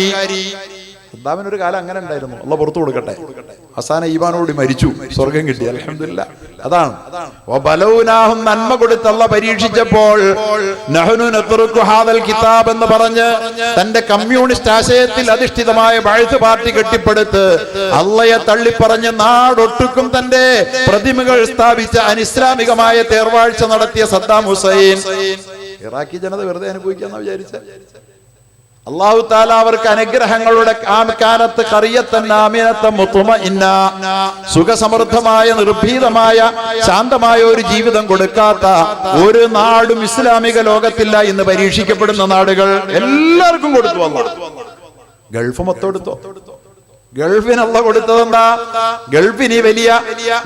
സദ്ദാമിനൊരു കാലം അങ്ങനെ ഉണ്ടായിരുന്നു. അള്ളാഹ് പുറത്തു കൊടുക്കട്ടെ. അവസാനം ഈമാനോട് മരിച്ചു, സ്വർഗം കിട്ടി, അൽഹംദുലില്ലാഹ്. അതാണ് വബലൗനാഹും, നന്മ കൊടുത്ത് അള്ളാഹ് പരീക്ഷിച്ചപ്പോൾ നഹ്നു നത്റുകു ഹാദൽ കിതാബ് എന്ന് പറഞ്ഞ് തന്റെ കമ്മ്യൂണിസ്റ്റ് ആശയത്തിൽ അധിഷ്ഠിതമായ ബഅ്സ് പാർട്ടി കെട്ടിപ്പടുത്ത് അള്ളയെ തള്ളിപ്പറഞ്ഞ് നാടൊട്ടുക്കും തന്റെ പ്രതിമകൾ സ്ഥാപിച്ച അനിസ്ലാമികമായ തേർവാഴ്ച നടത്തിയ സദ്ദാം ഹുസൈൻ ഇറാഖി ജനത വെറുതെ അനുഭവിക്കാന്ന് വിചാരിച്ച അല്ലാഹു തആല അവർക്ക് അനുഗ്രഹങ്ങളുടെ കാനത്ത് ഖറിയത്തൻ ആമിനത്തൻ മുത്മഇന്ന, സുഖസമൃദ്ധമായ നിർഭീതമായ ശാന്തമായ ഒരു ജീവിതം കൊടുക്കാത്ത ഒരു നാടും ഇസ്ലാമിക ലോകത്തില്ല. ഇന്ന് പരീക്ഷിക്കപ്പെടുന്ന നാടുകൾ എല്ലാവർക്കും കൊടുത്തു. അല്ലാഹ് ഗൾഫ് മൊത്തം കൊടുത്തു. ഗൾഫിന് അള്ളാഹ് കൊടുത്തതെന്താ? ഗൾഫിന് വലിയ,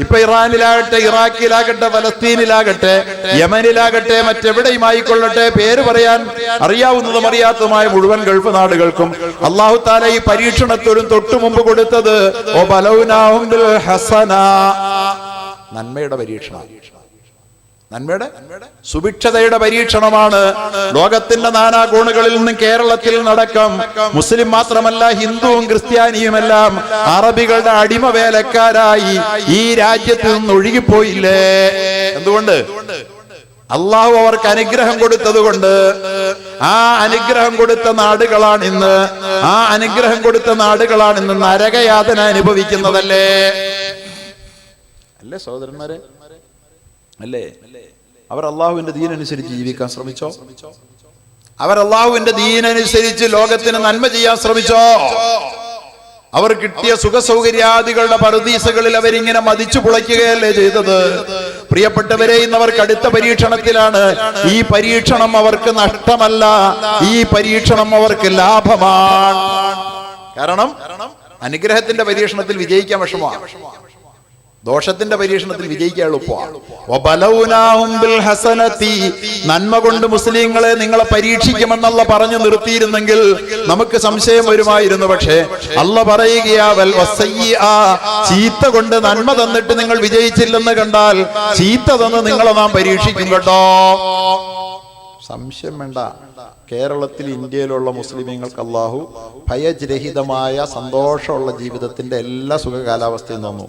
ഇപ്പൊ ഇറാനിലാകട്ടെ, ഇറാഖിലാകട്ടെ, ഫലസ്തീനിലാകട്ടെ, യമനിലാകട്ടെ, മറ്റെവിടെയും ആയിക്കൊള്ളട്ടെ, പേര് പറയാൻ അറിയാവുന്നതും അറിയാത്തതുമായ മുഴുവൻ ഗൾഫ് നാടുകൾക്കും അള്ളാഹു തആല ഈ പരീക്ഷണത്തോടും തൊട്ടു മുമ്പ് കൊടുത്തത് വബലൗനാഹും ബിൽ ഹസന, നന്മയുടെ പരീക്ഷണം, നന്മയുടെ സുഭിക്ഷതയുടെ പരീക്ഷണമാണ്. ലോകത്തിന്റെ നാനാ കോണുകളിൽ നിന്നും കേരളത്തിൽ നടക്കം മുസ്ലിം മാത്രമല്ല ഹിന്ദുവും ക്രിസ്ത്യാനിയുമെല്ലാം അറബികളുടെ അടിമ വേലക്കാരായി ഈ രാജ്യത്ത് നിന്ന് ഒഴുകിപ്പോയില്ലേ? എന്തുകൊണ്ട്? അള്ളാഹു അവർക്ക് അനുഗ്രഹം കൊടുത്തത് കൊണ്ട്. ആ അനുഗ്രഹം കൊടുത്ത നാടുകളാണ് ഇന്ന്, നരകയാതന അനുഭവിക്കുന്നതല്ലേ? അല്ലേ സഹോദരന്മാരെ? അല്ലേ? അവർ അള്ളാഹുവിന്റെ ദീനനുസരിച്ച് ജീവിക്കാൻ ശ്രമിച്ചോ? അവർ അള്ളാഹുവിന്റെ ദീനനുസരിച്ച് ലോകത്തിന് നന്മ ചെയ്യാൻ ശ്രമിച്ചോ? അവർ കിട്ടിയ സുഖ സൗകര്യാദികളുടെ പറുദീസകളിൽ അവരിങ്ങനെ മതിച്ചു പുളയ്ക്കുകയല്ലേ ചെയ്തത്? പ്രിയപ്പെട്ടവരെ, ഇന്ന് അവർ കടുത്ത പരീക്ഷണത്തിലാണ്. ഈ പരീക്ഷണം അവർക്ക് നഷ്ടമല്ല, ഈ പരീക്ഷണം അവർക്ക് ലാഭമാണ്. കാരണം അനുഗ്രഹത്തിന്റെ പരീക്ഷണത്തിൽ വിജയിക്കാൻ വിഷമമാണ്, ദോഷത്തിന്റെ പരീക്ഷണത്തിൽ വിജയിക്കാൻ എളുപ്പമാണ്. നന്മ കൊണ്ട് മുസ്ലിങ്ങളെ നിങ്ങളെ പരീക്ഷിക്കുമെന്നല്ല പറഞ്ഞു നിർത്തിയിരുന്നെങ്കിൽ നമുക്ക് സംശയം വരുമായിരുന്നു. പക്ഷേ അല്ല പറയുകയാ, ചീത്ത കൊണ്ട് നന്മ തന്നിട്ട് നിങ്ങൾ വിജയിച്ചില്ലെന്ന് കണ്ടാൽ ചീത്ത തന്ന് നിങ്ങളെ നാം പരീക്ഷിക്കും കേട്ടോ. സംശയം വേണ്ട. കേരളത്തിൽ, ഇന്ത്യയിലുള്ള മുസ്ലിമീങ്ങൾക്ക് അള്ളാഹു ഭയരഹിതമായ സന്തോഷമുള്ള ജീവിതത്തിന്റെ എല്ലാ സുഖ കാലാവസ്ഥയും തന്നു.